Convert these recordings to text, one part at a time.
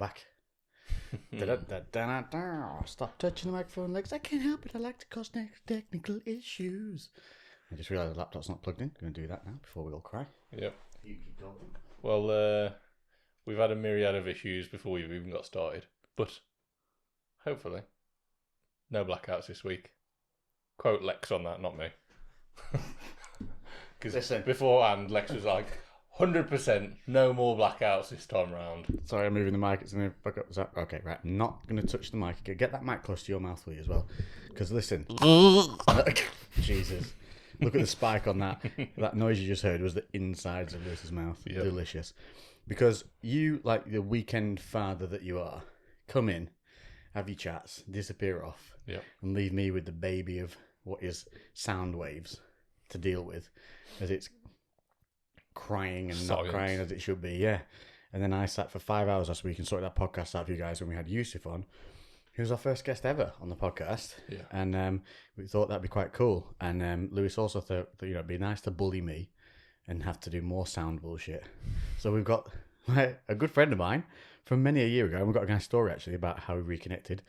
back. Stop touching the microphone, Lex. I can't help it. I like to cause technical issues. I just realised the laptop's not plugged in. Going to do that now before we all cry. Yep. You keep talking. Well, we've had a myriad of issues before we've even got started, but hopefully, no blackouts this week. Quote Lex on that, not me. Because beforehand, Lex was like, 100% no more blackouts this time round. Sorry, I'm moving the mic. It's going to back up. Is that okay? Right, I'm not going to touch the mic. Get that mic close to your mouth, please, as well. Because listen, Jesus, look at the spike on that. That noise you just heard was the insides of Lewis's mouth. Yep. Delicious. Because you, like the weekend father that you are, come in, have your chats, disappear off, and leave me with the baby of what is sound waves to deal with, as it's crying and not crying as it should be, And then I sat for 5 hours last week and sorted that podcast out for you guys when we had Yusuf on, who was our first guest ever on the podcast. And we thought that'd be quite cool. And Lewis also thought that, it'd be nice to bully me and have to do more sound bullshit. So we've got a good friend of mine from many a year ago, and we've got a nice story actually about how we reconnected.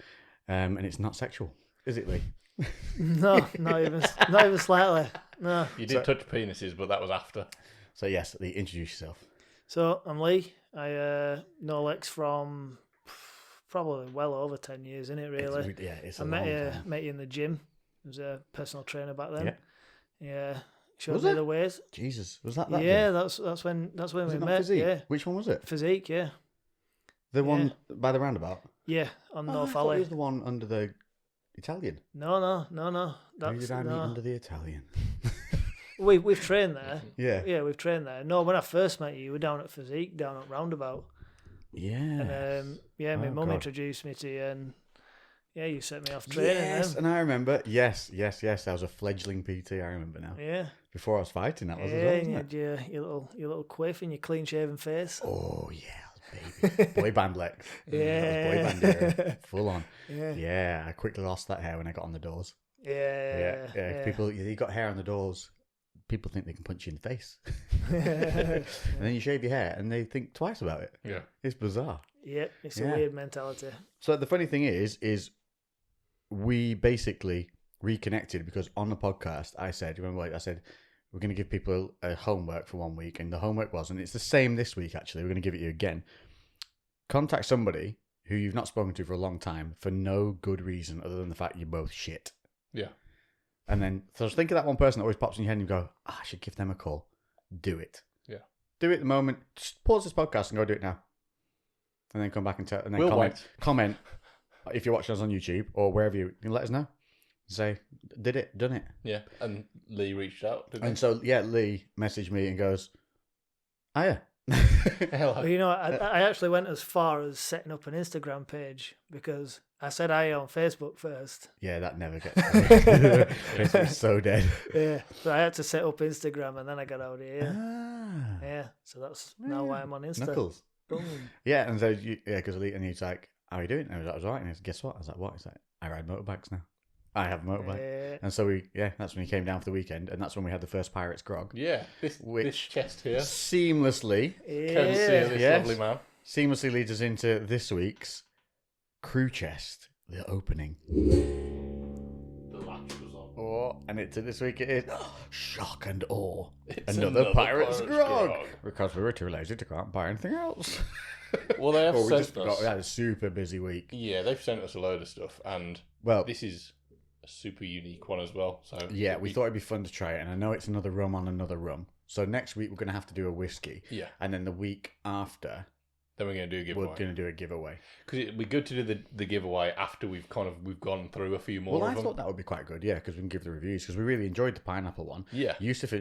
And it's not sexual, is it, Lee? No, not even slightly. No. You did touch penises, but that was after. So yes, Lee, introduce yourself. So I'm Lee. I know Lex from probably well over 10 years, isn't it? Really? It's I met you in the gym. I was a personal trainer back then. Yeah. Showed me the ways. Jesus, was that? Yeah, that's when we met. Physique? Yeah. Which one was it? Physique, yeah. The one by the roundabout. Yeah, on North I thought Alley. it was the one under the Italian. No. Who did I meet under the Italian? We've trained there. Yeah, we've trained there. No, when I first met you were down at Physique, down at Roundabout. Yeah. And my mum introduced me to you, and you set me off training. Yes, and I remember. Yes. I was a fledgling PT. I remember now. Yeah. Before I was fighting, that was as well, and wasn't you it? had your little quiff and your clean shaven face. Oh yeah, baby, boy band Lex. Yeah, boy band era, full on. Yeah. I quickly lost that hair when I got on the doors. Yeah. People, you got hair on the doors. People think they can punch you in the face, and then you shave your hair, and they think twice about it. Yeah, it's bizarre. Yeah, it's a weird mentality. So the funny thing is we basically reconnected because on the podcast I said, remember, I said we're going to give people a homework for 1 week, and the homework was, and it's the same this week actually. We're going to give it you again. Contact somebody who you've not spoken to for a long time for no good reason other than the fact you're both shit. Yeah. And then, so just think of that one person that always pops in your head and you go, I should give them a call. Do it. Yeah. Do it at the moment. Just pause this podcast and go do it now. And then come back and comment if you're watching us on YouTube or wherever you can let us know. Say, did it, done it. Yeah. And Lee reached out, didn't he? And so, Lee messaged me and goes, oh yeah. Well, I actually went as far as setting up an Instagram page because I said I on Facebook first. Yeah, that never gets Facebook's so dead. Yeah, so I had to set up Instagram and then I got out here. Ah. Yeah, so that's now why I'm on Insta. Knuckles. Boom. Yeah, and so, because and he's like, how are you doing? And I was like, I was all right. And he said, guess what? I was like, what? He's like, I ride motorbikes now. I have a motorbike. And so that's when he came down for the weekend, and that's when we had the first Pirates grog. Yeah, this chest here. Seamlessly. Can see this lovely man. Seamlessly leads us into this week's CREWCast, the opening. The latch was on. Oh, and this week it is shock and awe. It's another Pirates grog. Because we were too lazy to go out and buy anything else. Well, they have sent us. We had a super busy week. Yeah, they've sent us a load of stuff, and this is a super unique one as well. So yeah, we thought it'd be fun to try it, and I know it's another rum on another rum. So next week we're going to have to do a whiskey. Yeah, and then the week after, then we're going to do a giveaway. We're going to do a giveaway because it'd be good to do the giveaway after we've gone through a few more. Well, I thought that would be quite good, because we can give the reviews because we really enjoyed the pineapple one. Yeah, Yusuf,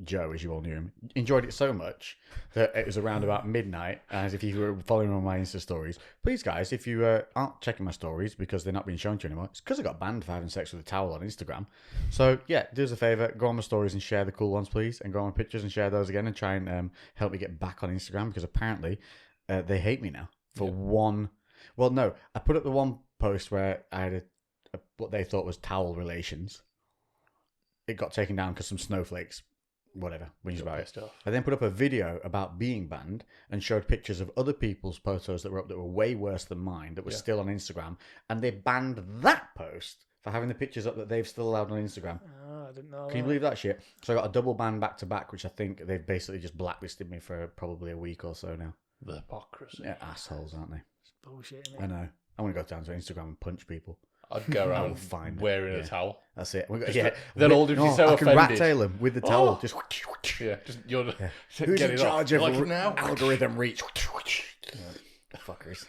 Joe, as you all knew him, enjoyed it so much that it was around about midnight. As if you were following on my Insta stories, please, guys, if you aren't checking my stories because they're not being shown to you anymore, it's because I got banned for having sex with a towel on Instagram. So yeah, do us a favour, go on my stories and share the cool ones, please, and go on my pictures and share those again, and try and help me get back on Instagram because apparently they hate me now for one. Well, no, I put up the one post where I had what they thought was towel relations. It got taken down because some snowflakes whatever, whinged about it. Stuff. I then put up a video about being banned and showed pictures of other people's photos that were up that were way worse than mine that were still on Instagram, and they banned that post for having the pictures up that they've still allowed on Instagram. Oh, I didn't know. Can you believe that shit? So I got a double ban back to back, which I think they've basically just blacklisted me for probably a week or so now. The hypocrisy. Yeah, assholes, aren't they? It's bullshit, isn't I it? know. I'm going to go down to Instagram and punch people. I'd go around wearing a Yeah. towel. That's it. They'll all be so I can offended. rat tail them with the towel. Just Just you're who's get in it charge off. of Like it now? algorithm reach? Fuckers.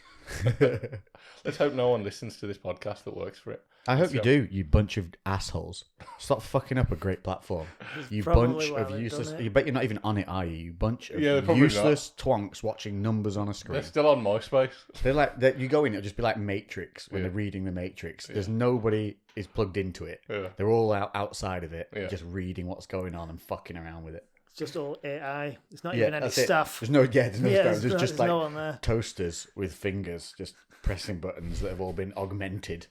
Let's hope no one listens to this podcast that works for it. I hope you do, you bunch of assholes. Stop fucking up a great platform. You bunch probably why of they've useless. done it. You bet you're not even on it, are you? You bunch of Yeah, probably useless twonks watching numbers on a screen. They're still on MySpace. They're like you go in, it'll just be like Matrix when they're reading the Matrix. There's nobody is plugged into it. Yeah. They're all outside of it, Yeah. just reading what's going on and fucking around with it. It's just all AI. It's not even any that's it. stuff. There's no staff. There's just there's like no one there. toasters with fingers just pressing buttons that have all been augmented.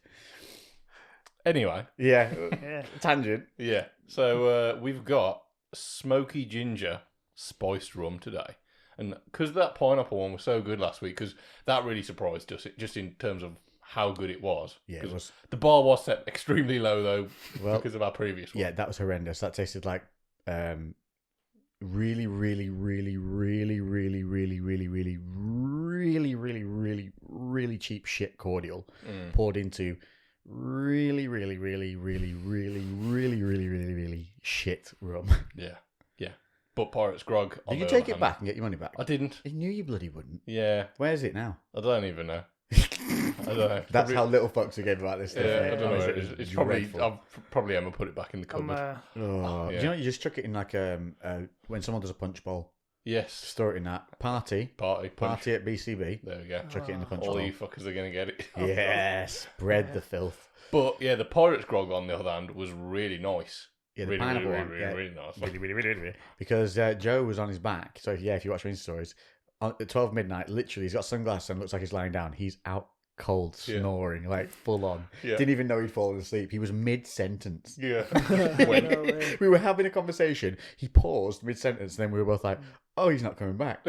Anyway, Yeah, Yeah. tangent. yeah. So we've got smoky ginger spiced rum today. And because that pineapple one was so good last week, because that really surprised us, just in terms of how good it was. Yeah, it 'Cause was. The bar was set extremely low, though, Well, because of our previous one. Yeah, that was horrendous. That tasted like really, really, really, really, really, really, really, really, really, really, really, really cheap shit cordial poured into really, really, really, really, really, really, really, really, really shit rum. Yeah. But Pirates Grog. Did you take it back and get your money back? I didn't. I knew you bloody wouldn't. Yeah. Where is it now? I don't even know. I don't know. That's how little fucks are getting about this stuff. Yeah, mate. I don't know where it is. It's probably. dreadful. I'll probably Emma put it back in the I'm, cupboard. Oh, Yeah. do you know you just chuck it in like when someone does a punch bowl, Yes. store it in that party Party. at BCB. There we go. Chuck it in the punch All bowl. you fuckers are going to get it. Yes, spread the filth. But yeah, the Pirates Grog on the other hand was really nice. Yeah, the really, pineapple really, one. really, Yeah. really nice. Really. Because Joe was on his back. So if you watch my Insta stories, at 12 midnight, literally, he's got sunglasses and looks like he's lying down. He's out cold, snoring, like full on. Yeah. Didn't even know he'd fallen asleep. He was mid-sentence. Yeah. No way. We were having a conversation. He paused mid-sentence, and then we were both like, oh, he's not coming back.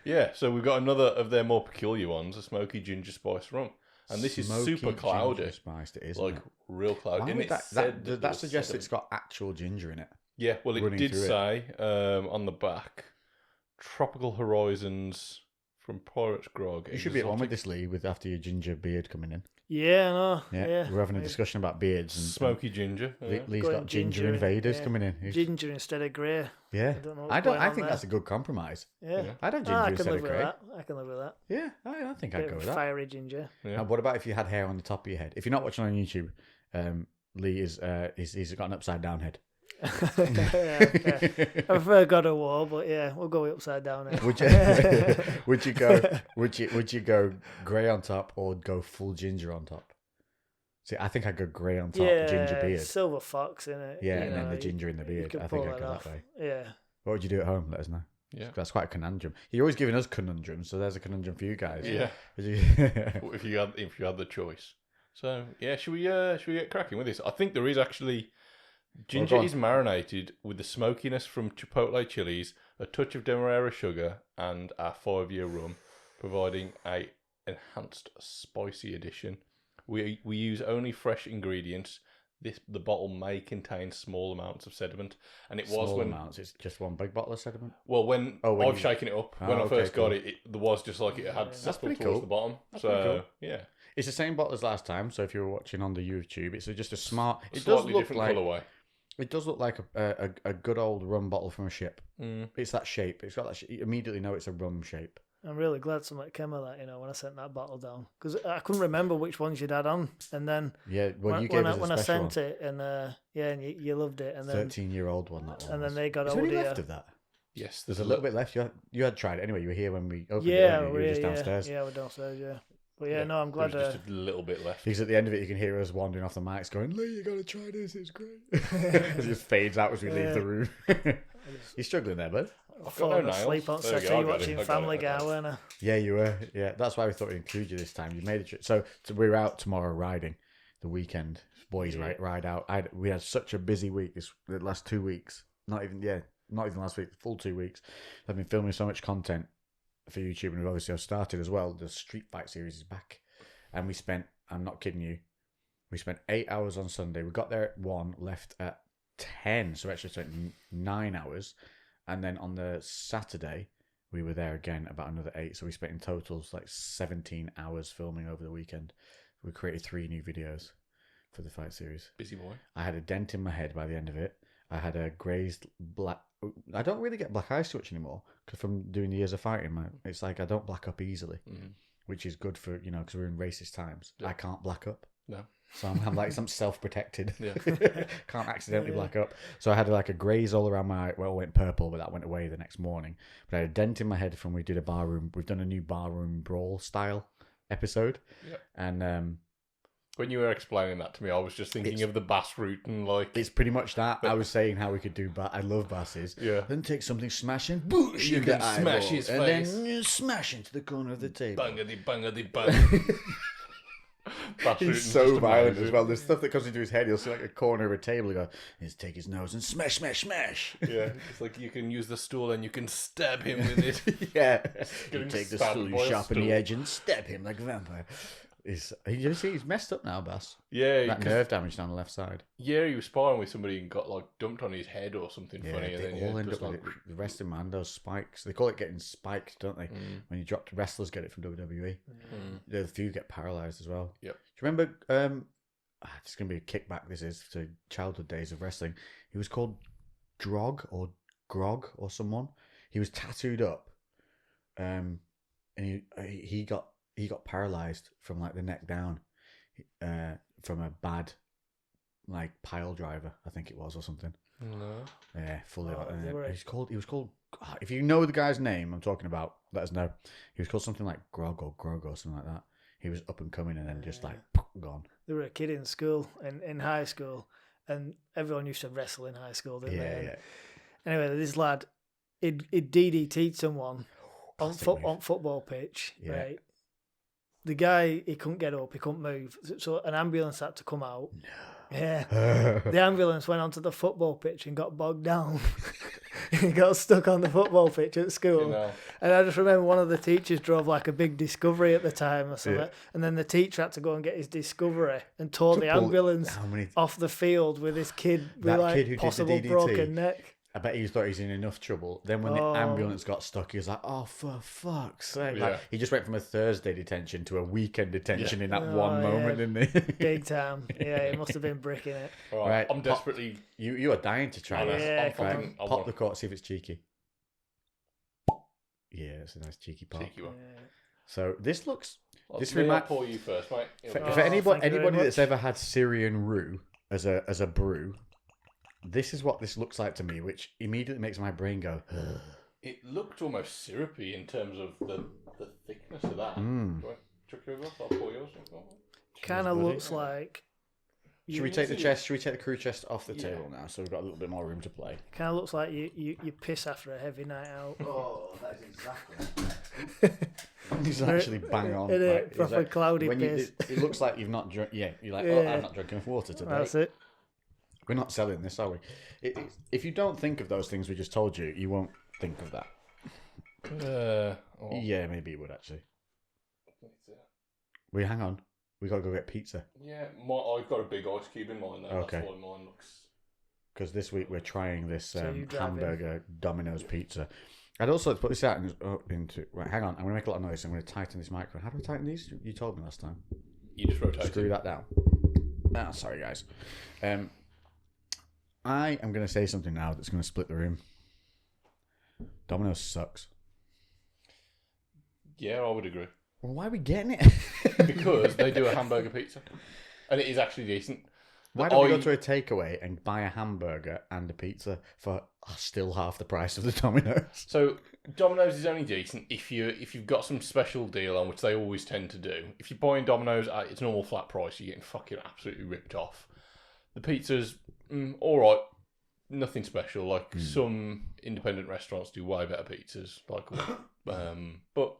Yeah, so we've got another of their more peculiar ones, a smoky ginger spice rum. And this Smoky is super cloudy. ginger spiced it is, Like, isn't it? real cloudy. Why And would it that said that there was suggests sediment. it's got actual ginger in it. Yeah, well, it running did through it. say on the back, Tropical Horizons from Pirates Grog. You should be at one with exotic this, Lee, with after your ginger beard coming in. Yeah, no. Yeah, Yeah. we're having a discussion about beards. And Smoky ginger. Yeah. Lee's Going got ginger ginger, invaders yeah. coming in. Ginger instead of grey. Yeah, I don't know what's I going on think there. that's a good compromise. Yeah. Yeah. I'd have ginger I can instead live of with grey. that. I can live with that. Yeah, I think I'd Bit go of with that. fiery ginger. Yeah. And what about if you had hair on the top of your head? If you're not watching on YouTube, Lee is he's got an upside down head. Yeah, okay. I prefer God of War, but yeah, we'll go upside down. Would you would you go grey on top or go full ginger on top? See, I think I'd go grey on top, Yeah, ginger beard. silver fox in it. Yeah, you and then know, the ginger in the you beard. could I think pull I'd that go off. that way. Yeah. What would you do at home? Let us know. Yeah. That's quite a conundrum. You're always giving us conundrums, so there's a conundrum for you guys. Yeah. Would if you had the choice. So yeah, should we get cracking with this? I think there is actually ginger go on. is marinated with the smokiness from chipotle chilies, a touch of demerara sugar, and our 5-year rum, providing a enhanced spicy addition. We use only fresh ingredients. The bottle may contain small amounts of sediment, and it was Small when amounts. It's just one big bottle of sediment. well when when I've you- shaken it up Oh, when I okay, first got cool. it, there was just like it had settled pretty towards cool. the bottom. That's so pretty cool. yeah, It's the same bottle as last time. So if you're watching on the YouTube, it's just a smart. It does slightly look different like colorway. it does look like a good old rum bottle from a ship. Mm. It's that shape. It's got that. You immediately know it's a rum shape. I'm really glad somebody came with that, when I sent that bottle down. Because I couldn't remember which ones you'd had on. And then Yeah, well, you when, gave us a when I special sent it, and and you loved it. And then 13-year-old one. That one. and then was. they got Is there any older. left of that? Yes, There's a little bit left. You had tried it anyway. You were here when we opened it. Yeah, weren't you? You were just downstairs. Yeah, we're downstairs, yeah. But yeah, no, I'm glad. There's just a little bit left. Because at the end of it, you can hear us wandering off the mics going, Lee, you got to try this. It's great. It just fades out as we leave the room. You're struggling there, bud. I've got falling no asleep nails. on There we go, settee I got it, watching I got Family it, I got Guy, it. weren't I? Yeah, you were. Yeah, that's why we thought we'd include you this time. You made the trip. So we're out tomorrow riding the weekend. boys ride out. We had such a busy week the last 2 weeks. Not even last week, full 2 weeks. I've been filming so much content for YouTube, and obviously I've started as well. The Street Fight series is back, and we spent, I'm not kidding you, we spent 8 hours on Sunday. We got there at 1, left at 10, so we actually spent 9 hours, and then on the Saturday we were there again about another 8, so we spent in total like 17 hours filming over the weekend. We created 3 new videos for the fight series. Busy boy. I had a dent in my head by the end of it. I had a grazed black. I don't really get black eyes too much anymore because from doing the years of fighting, it's like I don't black up easily, which is good for, because we're in racist times. Yeah. I can't black up. No. So I'm like some self-protected. Yeah. Can't accidentally black up. So I had like a graze all around my eye. Well, it went purple, but that went away the next morning. But I had a dent in my head from we did a barroom. We've done a new barroom brawl style episode. Yeah. And when you were explaining that to me, I was just thinking of the bass route and like... It's pretty much that. I was saying how we could do I love basses. Yeah. Then take something smashing, boosh, you can smash his and face. And then smash into the corner of the table. Bangity bang. He's so violent as well. There's stuff that comes into his head. He'll see like a corner of a table. He'll go, he'll take his nose and smash, smash, smash. Yeah, it's like you can use the stool and you can stab him with it. Yeah, you take the stool, you sharpen the edge and stab him like a vampire. You see, he's messed up now, Bass. Yeah, that nerve damage down the left side. Yeah, he was sparring with somebody and got like dumped on his head or something funny. And then all end up with the rest of man, those spikes. They call it getting spiked, don't they? When you drop, wrestlers get it from WWE. The few get paralyzed as well. Yep. Do you remember? It's going to be a kickback. This is to childhood days of wrestling. He was called Grog or someone. He was tattooed up, and he got paralyzed from like the neck down, from a bad like pile driver, I think it was, or something. No. Yeah, fully. He was called. If you know the guy's name I'm talking about, let us know. He was called something like Grog or something like that. He was up and coming, and then just like gone. There were a kid in school, in high school, and everyone used to wrestle in high school, didn't they? Yeah. Anyway, this lad, he'd DDT'd someone on football pitch, right? The guy, he couldn't get up, he couldn't move, so an ambulance had to come out. No. Yeah. The ambulance went onto the football pitch and got bogged down. He got stuck on the football pitch at school. And I just remember one of the teachers drove like a big Discovery at the time or something. Yeah. And then the teacher had to go and get his Discovery and tore the ambulance off the field with his kid with like possible broken neck. I bet he thought he was in enough trouble. Then when the ambulance got stuck, he was like, oh, for fuck's sake. Yeah. Like, he just went from a Thursday detention to a weekend detention in that one moment, didn't he? Big time. Yeah, he must have been bricking it. All right. I'm desperately... You are dying to try this. Yeah, Pop the cork, see if it's cheeky. Yeah, it's a nice cheeky pop. Cheeky one. Yeah. So this looks... I'll pour you first, mate. For anybody that's ever had Syrian roux as a brew... This is what this looks like to me, which immediately makes my brain go... It looked almost syrupy in terms of the thickness of that. Do I chuck yours off? I'll pour yours off. Kind of looks like... Should we take the chest? Should we take the crew chest off the table now, so we've got a little bit more room to play? Kind of looks like you piss after a heavy night out. Oh, that is exactly. He's actually bang on. Right? Proper like, cloudy piss. It looks like you've not drunk. Yeah, you're like, oh, I'm not drinking enough water today. That's it. We're not selling this, are we? If you don't think of those things we just told you, you won't think of that. Yeah, maybe you would actually. Hang on. We got to go get pizza. Yeah, I've got a big ice cube in mine though. Okay. That's why mine looks... Because this week we're trying this hamburger Domino's pizza. I'd also put this out into... Right, hang on. I'm going to make a lot of noise. I'm going to tighten this microphone. How do I tighten these? You told me last time. You just rotate. Screw that down. Ah, sorry, guys. I am going to say something now that's going to split the room. Domino's sucks. Yeah, I would agree. Well, why are we getting it? Because they do a hamburger pizza. And it is actually decent. Why don't we go to a takeaway and buy a hamburger and a pizza for still half the price of the Domino's? So, Domino's is only decent if you've got some special deal on, which they always tend to do. If you're buying Domino's at its normal flat price, you're getting fucking absolutely ripped off. The pizza's alright. Nothing special. Like, some independent restaurants do way better pizzas. But...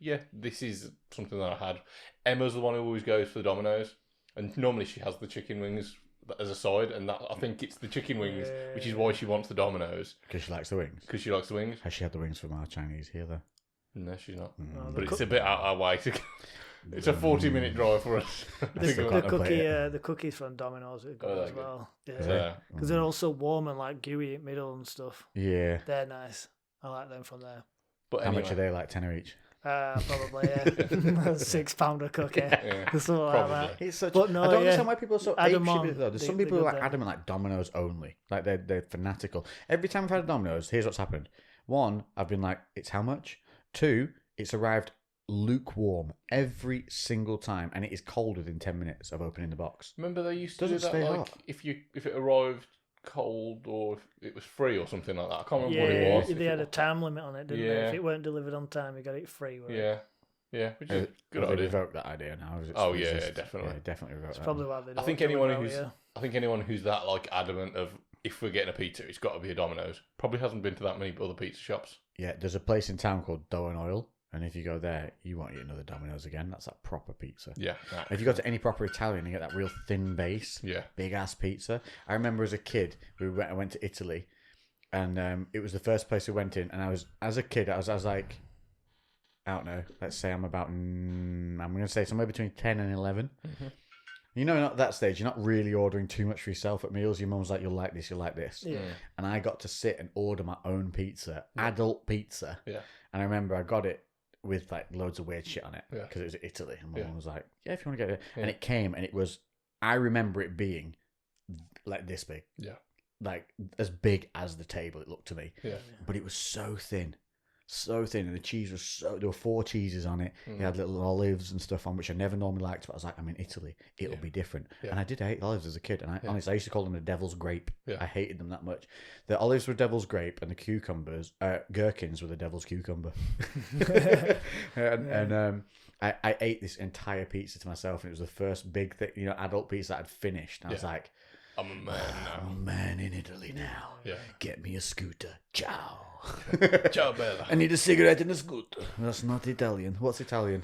yeah, this is something that I had. Emma's the one who always goes for the Domino's. And normally she has the chicken wings as a side, and that I think it's the chicken wings, which is why she wants the Domino's. Because she likes the wings. Because she likes the wings. Has she had the wings from our Chinese here, though? No, she's not. Mm. But it's a bit out of our way. It's a 40-minute drive for us. The cookies from Domino's are good as well. Yeah. Because they're also warm and like gooey in middle and stuff. Yeah. They're nice. I like them from there. But How much are they? Like £10 each? Probably, yeah. £6 a cookie. Yeah. Something like that. It's such. But no, I don't understand why people are so Add 'em apeshit on. with it, though. There's some They people who are good like adamant like Domino's only. Like they're fanatical. Every time I've had a Domino's, here's what's happened. One, I've been like, it's how much? Two, it's arrived lukewarm every single time, and it is cold within 10 minutes of opening the box. Remember they used to Doesn't do that, stay like hot. if it arrived cold or if it was free or something like that. I can't remember what it was. They had a time limit on it, didn't they? If it weren't delivered on time, you got it free. Yeah, which is a good Have they idea. revoked that idea now? Is it Oh, still yeah, exist? definitely. Yeah, definitely revoked It's that probably one. why they don't. I think anyone who's that like adamant of if we're getting a pizza, it's got to be a Domino's. Probably hasn't been to that many other pizza shops. Yeah, there's a place in town called Dough and Oil, and if you go there, you won't eat another Domino's again. That's that proper pizza. Yeah. If you go to any proper Italian, you get that real thin base, big ass pizza. I remember as a kid, I went to Italy, and it was the first place we went in, and I was like, I don't know, let's say I'm going to say somewhere between 10 and 11. Mm-hmm. You know, at that stage, you're not really ordering too much for yourself at meals. Your mum's like, you'll like this, you'll like this. Yeah. And I got to sit and order my own pizza, adult pizza. Yeah. And I remember I got it with like loads of weird shit on it Yeah. because it was Italy. And my Yeah. mum was like, yeah, if you want to get it. Yeah. And it came and it was, I remember it being like this big. Yeah. Like as big as the table, it looked to me. Yeah. But it was so thin. So thin, and the cheese was there were 4 cheeses on it. It had little olives and stuff on, which I never normally liked, but I was like, I'm in Italy, it'll be different. Yeah. And I did hate olives as a kid, and honestly, I used to call them the devil's grape. Yeah. I hated them that much. The olives were devil's grape, and the gherkins were the devil's cucumber. I ate this entire pizza to myself, and it was the first big thing, adult pizza I'd finished. And I was like, I'm a man now. I'm a man in Italy now. Yeah. Get me a scooter. Ciao. Ciao, Bella. I need a cigarette and a scooter. That's not Italian. What's Italian?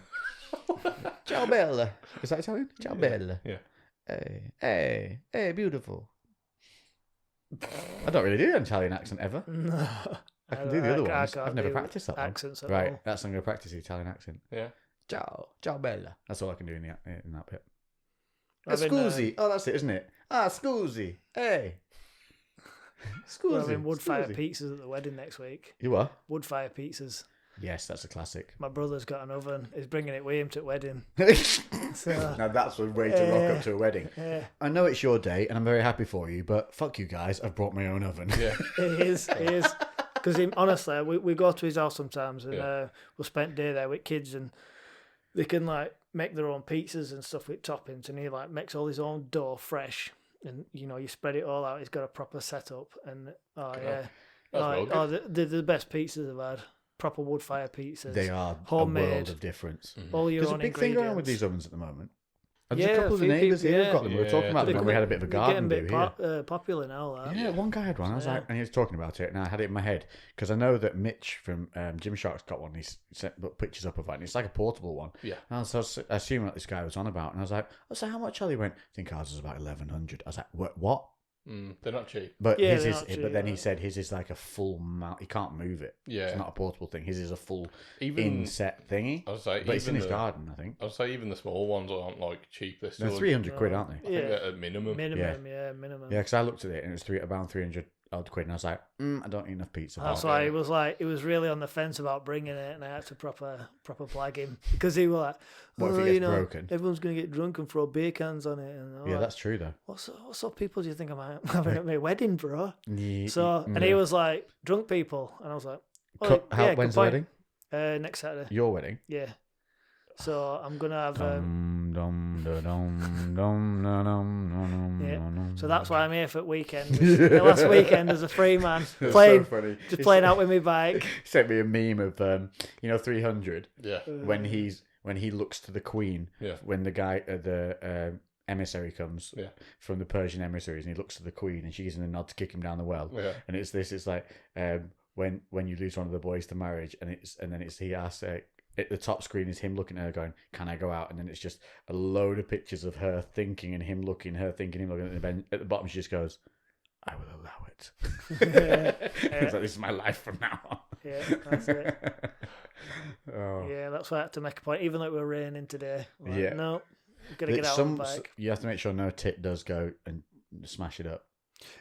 Ciao, Bella. Is that Italian? Ciao, Bella. Yeah. Hey, beautiful. I don't really do an Italian accent ever. No. I can do the other ones. can't I've never do practiced that one. accents at Right, all. that's I'm going to practice the Italian accent. Yeah. Ciao, Bella. That's all I can do in that bit. I've been, Scusi. Oh, that's it, isn't it? Scusi. Hey. Scusi. We're having wood fire scusi. pizzas at the wedding next week. You what? Wood fire pizzas. Yes, that's a classic. My brother's got an oven. He's bringing it with him to the wedding. So, Now that's a way to rock up to a wedding. yeah, I know it's your day, and I'm very happy for you, but fuck you guys, I've brought my own oven. Yeah. it is. Because honestly, we go to his house sometimes, and we'll spend a day there with kids, and they can like make their own pizzas and stuff with toppings, and he like makes all his own dough fresh, and you spread it all out. He's got a proper setup, and That's well good. they're the best pizzas I've had. Proper wood fire pizzas. They are homemade. a world of difference. All your There's a own big thing going on with ingredients. these ovens at the moment. And Yeah, there's a couple of the few neighbours people, here have got them. We were yeah. talking about them when we had a bit of a They're garden getting do a here. bit popular now. That. Yeah, one guy had one. I was like, and he was talking about it, and I had it in my head because I know that Mitch from Jim Shark's got one. He put pictures up of it, and it's like a portable one. Yeah. And so I was assuming what this guy was on about, and I was like, how much are they? He went, I think ours is about 1,100. I was like, what? They're not cheap. But Yeah, his they're is, not cheap, but then he right. said his is like a full mount. He can't move it. Yeah. It's not a portable thing. His is a full Even inset thingy. I was say, But it's in even his garden, I think. I'd say even the small ones aren't like cheap. They're They're still 300 quid, aren't they? I think Yeah. they're at minimum. Minimum. Yeah, because I looked at it and it was around 300 odd quid, and I was like, I don't eat enough pizza. That's for why that. he was really on the fence about bringing it, and I had to proper flag him because he was like, What if it gets broken? Everyone's gonna get drunk and throw beer cans on it. And Yeah, that's true though. what sort of people do you think I'm having at my wedding, bro? Yeah, So, and he was like, drunk people, and I was like, well, when's good the point. wedding? Next Saturday. Your wedding? Yeah. So I'm gonna have. So that's why I'm here for the weekend. The last weekend as a free man, playing, so funny. just playing out with my bike. He sent me a meme of 300 Yeah. when he looks to the Queen. Yeah. When the guy the emissary comes from the Persian emissaries, and he looks to the Queen, and she gives him a nod to kick him down the well. Yeah. And it's like when you lose one of the boys to marriage, and then he asks at the top screen is him looking at her going, "Can I go out?" And then it's just a load of pictures of her thinking and him looking, her thinking, him looking. And then at the bottom, she just goes, "I will allow it." It's like, this is my life from now on. Yeah, that's it. Yeah, that's why I had to make a point. Even though it were raining today, like, no, got to get out on the bike. You have to make sure no tit does go and smash it up.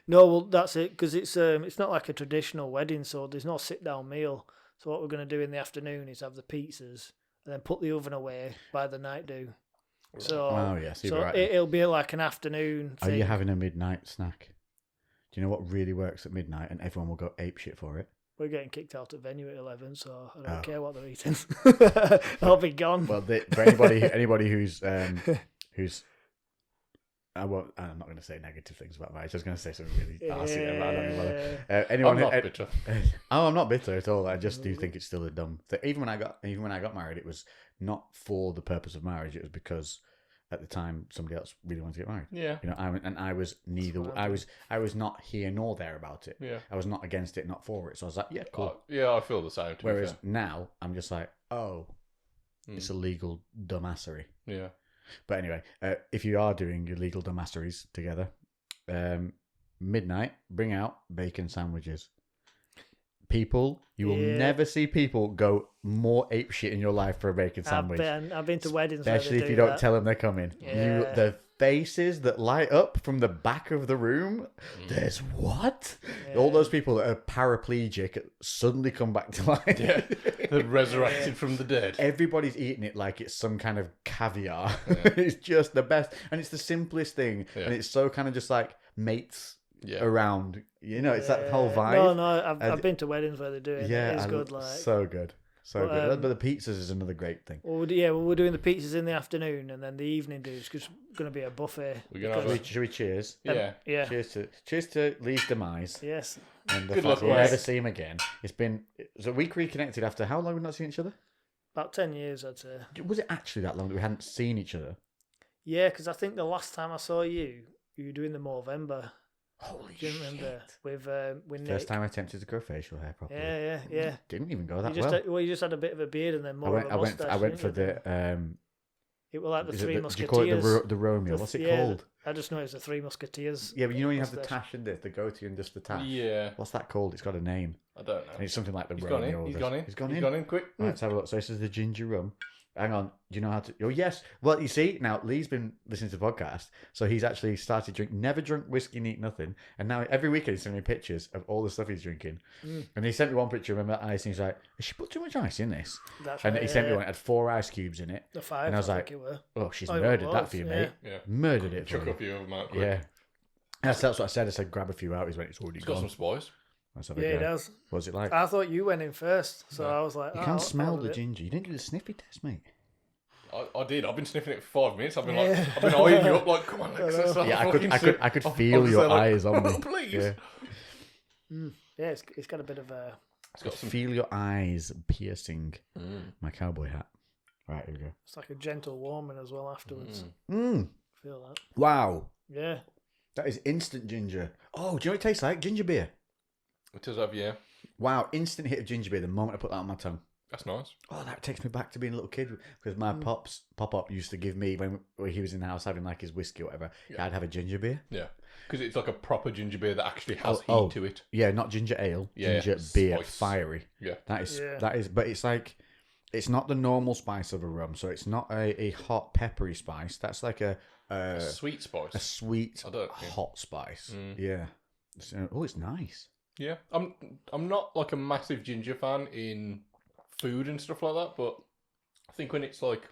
No, well, that's it, because it's not like a traditional wedding, so there's no sit-down meal. So what we're going to do in the afternoon is have the pizzas and then put the oven away by the night do. So, it'll be like an afternoon thing. Are you having a midnight snack? Do you know what really works at midnight and everyone will go apeshit for it? We're getting kicked out of venue at 11, so I don't care what they're eating. I'll be gone. Well, for anybody who's I'm not going to say negative things about marriage. I was going to say something really arsey about it. I'm not bitter. I'm not bitter at all. I just do think it's still a dumb thing. Even when I got married, it was not for the purpose of marriage. It was because at the time somebody else really wanted to get married. Yeah. I was neither. I was not here nor there about it. Yeah. I was not against it, not for it. So I was like, yeah, cool. I feel the same. Whereas now I'm just like, it's a legal dumbassery. Yeah. But anyway, if you are doing your legal dumbasseries together, midnight, bring out bacon sandwiches. People, you will never see people go more apeshit in your life for a bacon sandwich. I've been to weddings, especially if you don't tell them they're coming. Yeah. The faces that light up from the back of the room. There's what? Yeah. All those people that are paraplegic suddenly come back to life. Yeah, they're resurrected from the dead. Everybody's eating it like it's some kind of caviar. It's just the best, and it's the simplest thing, and it's so kind of just like mates. Around, it's that whole vibe. No, I've been to weddings where they do it. Yeah, it's good. Like so good. But the pizzas is another great thing. Well, we're doing the pizzas in the afternoon, and then the evening is going to be a buffet. Should we cheers? Yeah. Cheers to Lee's demise. Yes. And the fact we'll never see him again. So we reconnected after how long we've not seen each other? About 10 years, I'd say. Was it actually that long that we hadn't seen each other? Yeah, because I think the last time I saw you were doing the Movember. Holy shit. Do you remember with Nick? First time I attempted to grow facial hair properly. Yeah. Didn't even go that well. You just had a bit of a beard and then more of a mustache. I went for the... it was like the Three Musketeers. Do you call it the Romeo? What's it called? I just know it's the Three Musketeers. Yeah, but you have the tash and the goatee and just the tash. Yeah. What's that called? It's got a name. I don't know. And it's something like the Romeo. He's gone in quick. Right, let's have a look. So this is the ginger rum. Hang on. Do you know how to... Oh, yes. Well, you see, now Lee's been listening to the podcast, so he's actually started drinking... Never drunk whiskey and eat nothing. And now every weekend he's sending me pictures of all the stuff he's drinking. And he sent me one picture, remember that ice, and he's like, has she put too much ice in this? That's and right, he sent me one, it had 4 ice cubes in it. The 5, and I was like, oh, she's murdered that for you, mate. Yeah. Murdered it for you. Chuck a few of them out quick. Yeah. That's what I said. I said, grab a few out. He's went, it's already gone. Got some spice. It does. What was it like? I thought you went in first, so I was like, you can't smell the ginger. You didn't do the sniffy test, mate. I did. I've been sniffing it for 5 minutes. I've been eyeing you up like, come on, Lex. I could feel your eyes on me. Please. Yeah, it's got a bit of a. Feel your eyes piercing my cowboy hat. Right, here we go. It's like a gentle warming as well afterwards. Feel that. Wow. Yeah. That is instant ginger. Oh, do you know what it tastes like? Ginger beer. It does have, yeah. Wow, instant hit of ginger beer the moment I put that on my tongue. That's nice. Oh, that takes me back to being a little kid because my pop-up used to give me, when he was in the house having like his whiskey or whatever, I'd have a ginger beer. Yeah, because it's like a proper ginger beer that actually has heat to it. Yeah, not ginger ale, ginger beer, fiery. Yeah. That is, but it's like, it's not the normal spice of a rum, so it's not a hot peppery spice. That's like a sweet spice. A sweet hot spice. Yeah. Oh, it's nice. Yeah. I'm not like a massive ginger fan in food and stuff like that, but I think when it's like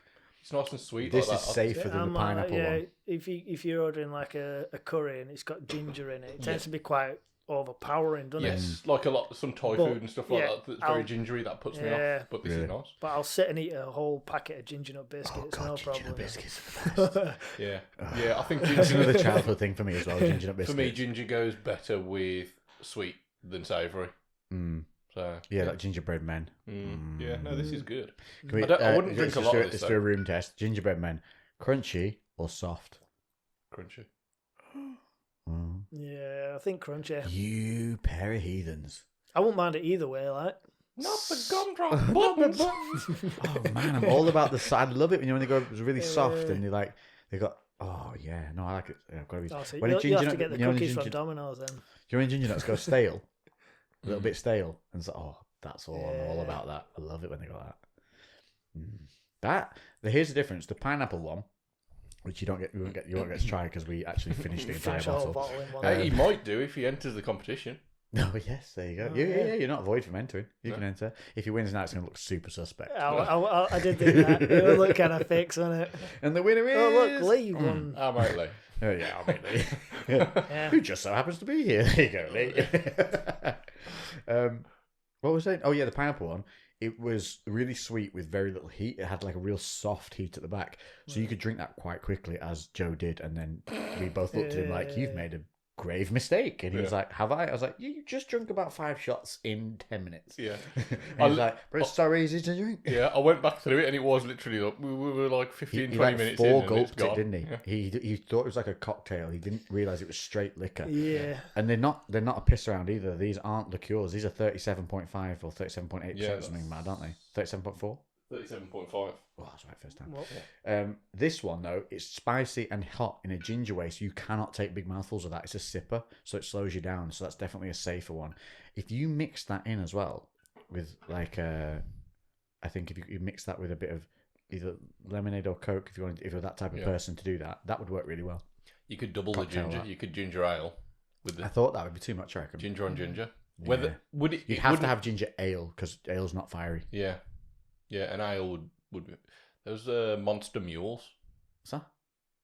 it's nice and sweet. This like is safer than the pineapple one. If you're ordering like a curry and it's got ginger in it tends to be quite overpowering, doesn't it? Yes, like some Thai food and stuff like that. That's very gingery. That puts me off. But this is nice. But I'll sit and eat a whole packet of ginger nut biscuits. No problem. Ginger nut biscuits are the best. Yeah. I think that's another childhood thing for me as well. Ginger nut biscuits. For me, ginger goes better with sweet than savoury. So like gingerbread men. Yeah, no, this is good. I wouldn't drink a lot of this. Let's do a room test. Gingerbread men, crunchy or soft? Crunchy. Yeah, I think crunchy. You pair of heathens. I wouldn't mind it either way. Like, Not the gumdrop buttons. Oh man, I'm all about the side. I love it when they go really soft and they got. Oh yeah, no, I like it. Yeah, I've got to be. Oh, so When a you ginger have to nut- get the you know when a cookies from ginger- Domino's then. You know when ginger nuts go stale, a little bit stale, and it's like, oh, that's all. I'm all Yeah. about that. I love it when they got that. Here's the difference. The pineapple one, which you won't get to try because we actually finished the entire Finish a whole bottle. bottle in one. Hey, he might do if he enters the competition. Oh yes, there you go. Oh, Yeah, yeah. you're not void from entering. You can enter. If he wins now, it's going to look super suspect. I did think that. It would look kind of fake, wouldn't it? And the winner is. Oh, look, Lee won. I might Lee. Oh yeah, I mean, Lee. Yeah. Who just so happens to be here. There you go, Lee. What was I saying? Oh yeah, the pineapple one. It was really sweet with very little heat. It had like a real soft heat at the back, so you could drink that quite quickly, as Joe did. And then we both looked at him like, "You've made a grave mistake." And he was like, "Have I?" I was like, "You just drunk about 5 shots in 10 minutes." Yeah. And he was like, "But it's so easy to drink." Yeah, I went back through it and it was literally like, we were like 15, He 20 like minutes four in and it's gulped gone. it, didn't he? Yeah. He thought it was like a cocktail. He didn't realise it was straight liquor. Yeah. And they're not a piss around either. These aren't liqueurs. These are 37.5 or 37.8% Yeah, or something mad, aren't they? 37.4? 37.5. Oh, that's right, first time. Well, This one though, it's spicy and hot in a ginger way, so you cannot take big mouthfuls of that. It's a sipper, so it slows you down. So that's definitely a safer one. If you mix that in as well with like I think if you mix that with a bit of either lemonade or Coke, if you're that type of person to do that, that would work really well. You could double Cocktail the ginger. that. You could ginger ale with I the thought that would be too much. I reckon. ginger on ginger. Yeah. Whether would it? You'd it have to wouldn't- have ginger ale because ale's not fiery. Yeah, yeah. An ale would be. There's Monster Mules. What's that?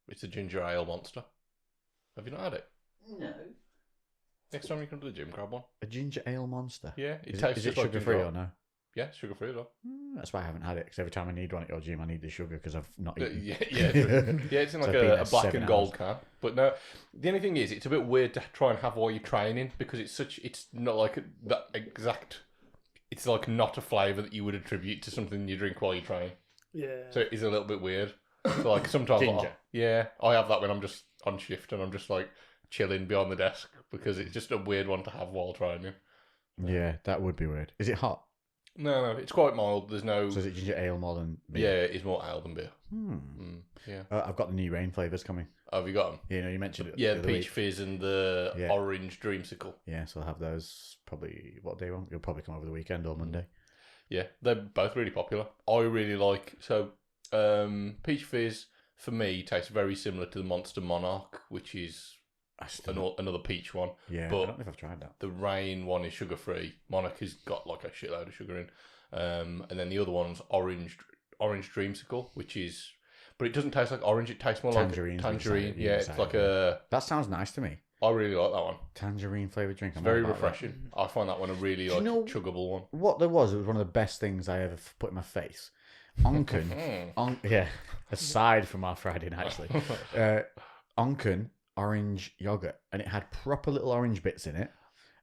It's a ginger ale monster. Have you not had it? No. Next time you come to the gym, grab one. A ginger ale monster. Yeah, it Is tastes it just like sugar ginger free ale. or no? Yeah, sugar free as well. That's why I haven't had it. Because every time I need one at your gym, I need the sugar because I've not eaten. Yeah, it's in like So I've been a there black 7 and gold hours. can. But no, the only thing is, it's a bit weird to try and have while you're training because it's not like that exact. It's like not a flavour that you would attribute to something you drink while you train. yeah. So it is a little bit weird. So like sometimes, Ginger. I have that when I'm just on shift and I'm just like chilling behind the desk because it's just a weird one to have while training. Yeah, that would be weird. Is it hot? No, it's quite mild. There's no. So is it ginger ale more than beer? Yeah, it's more ale than beer. Yeah. I've got the new rain flavours coming. Oh, have you got them? You know, you mentioned it. Yeah, the the other peach week. fizz and the Yeah. orange dreamsicle. Yeah, so I'll have those probably, what day one? You'll probably come over the weekend or Monday. Yeah, they're both really popular. I really like peach fizz for me tastes very similar to the Monster Monarch, which is I still, another peach one. yeah, but I don't know if I've tried that. The Rain one is sugar free. Monarch has got like a shitload of sugar in, and then the other one's orange dreamsicle, which is, but it doesn't taste like orange. It tastes more Tangerine, like tangerine. you Yeah, it's decided, like a. That sounds nice to me. I really like that one. Tangerine flavoured drink. It's very refreshing. I find that one a really you like know- chuggable one. What there was, it was one of the best things I ever put in my face. Onken, yeah, aside from our Friday night, actually. Onken orange yogurt, and it had proper little orange bits in it,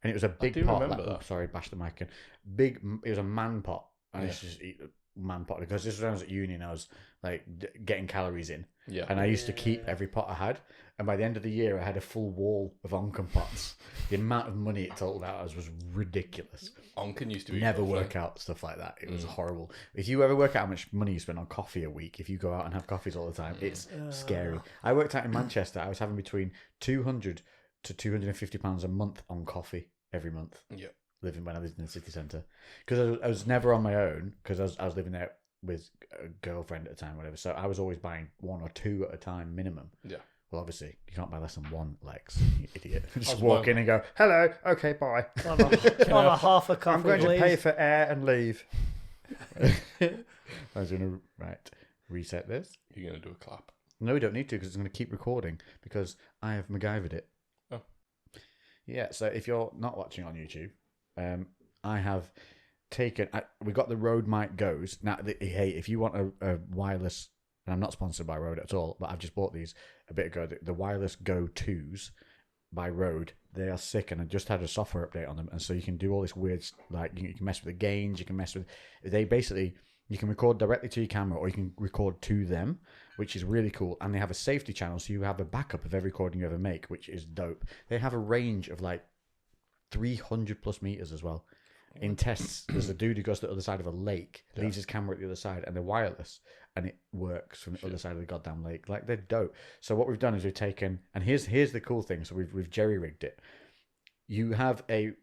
and it was a big do pot. remember Like, that. oh, sorry, bash the mic in. Big, it was a man pot, and I Yeah. used to just eat the man pot because this was when I was at uni and I was like getting calories in, Yeah. and I used to keep every pot I had, and by the end of the year I had a full wall of Onken pots. The amount of money it totaled out as was ridiculous. Onken used to be Never lovely. work out stuff like that. It was horrible. If you ever work out how much money you spend on coffee a week, if you go out and have coffees all the time, it's scary. I worked out in Manchester. I was having between £200 to £250 a month on coffee every month. Yeah. Living when I lived in the city centre, because I was never on my own because I was living there with a girlfriend at the time, whatever. So I was always buying 1 or 2 at a time minimum. Yeah. Well, obviously, you can't buy less than 1, Lex, you idiot. Just was walk buying- in and go, hello, okay, bye. On a half a coffee, I'm going please. to pay for air and leave. I was going to, reset this. You're going to do a clap. No, we don't need to because it's going to keep recording because I have MacGyvered it. Oh. Yeah, so if you're not watching on YouTube, I have taken, we got the Rode Mic Goes. Now, hey, if you want a wireless, and I'm not sponsored by Rode at all, but I've just bought these a bit ago, the Wireless Go 2s by Rode. They are sick, and I just had a software update on them, and so you can do all this weird, like, you can mess with the gains, you can mess with, they basically, you can record directly to your camera, or you can record to them, which is really cool, and they have a safety channel, so you have a backup of every recording you ever make, which is dope. They have a range of, like, 300 plus meters as well. In tests, there's a dude who goes to the other side of a lake, leaves his camera at the other side, and they're wireless, and it works from the other side of the goddamn lake. Like, they're dope. So what we've done is we've taken, and here's the cool thing. So we've jerry rigged it. You have you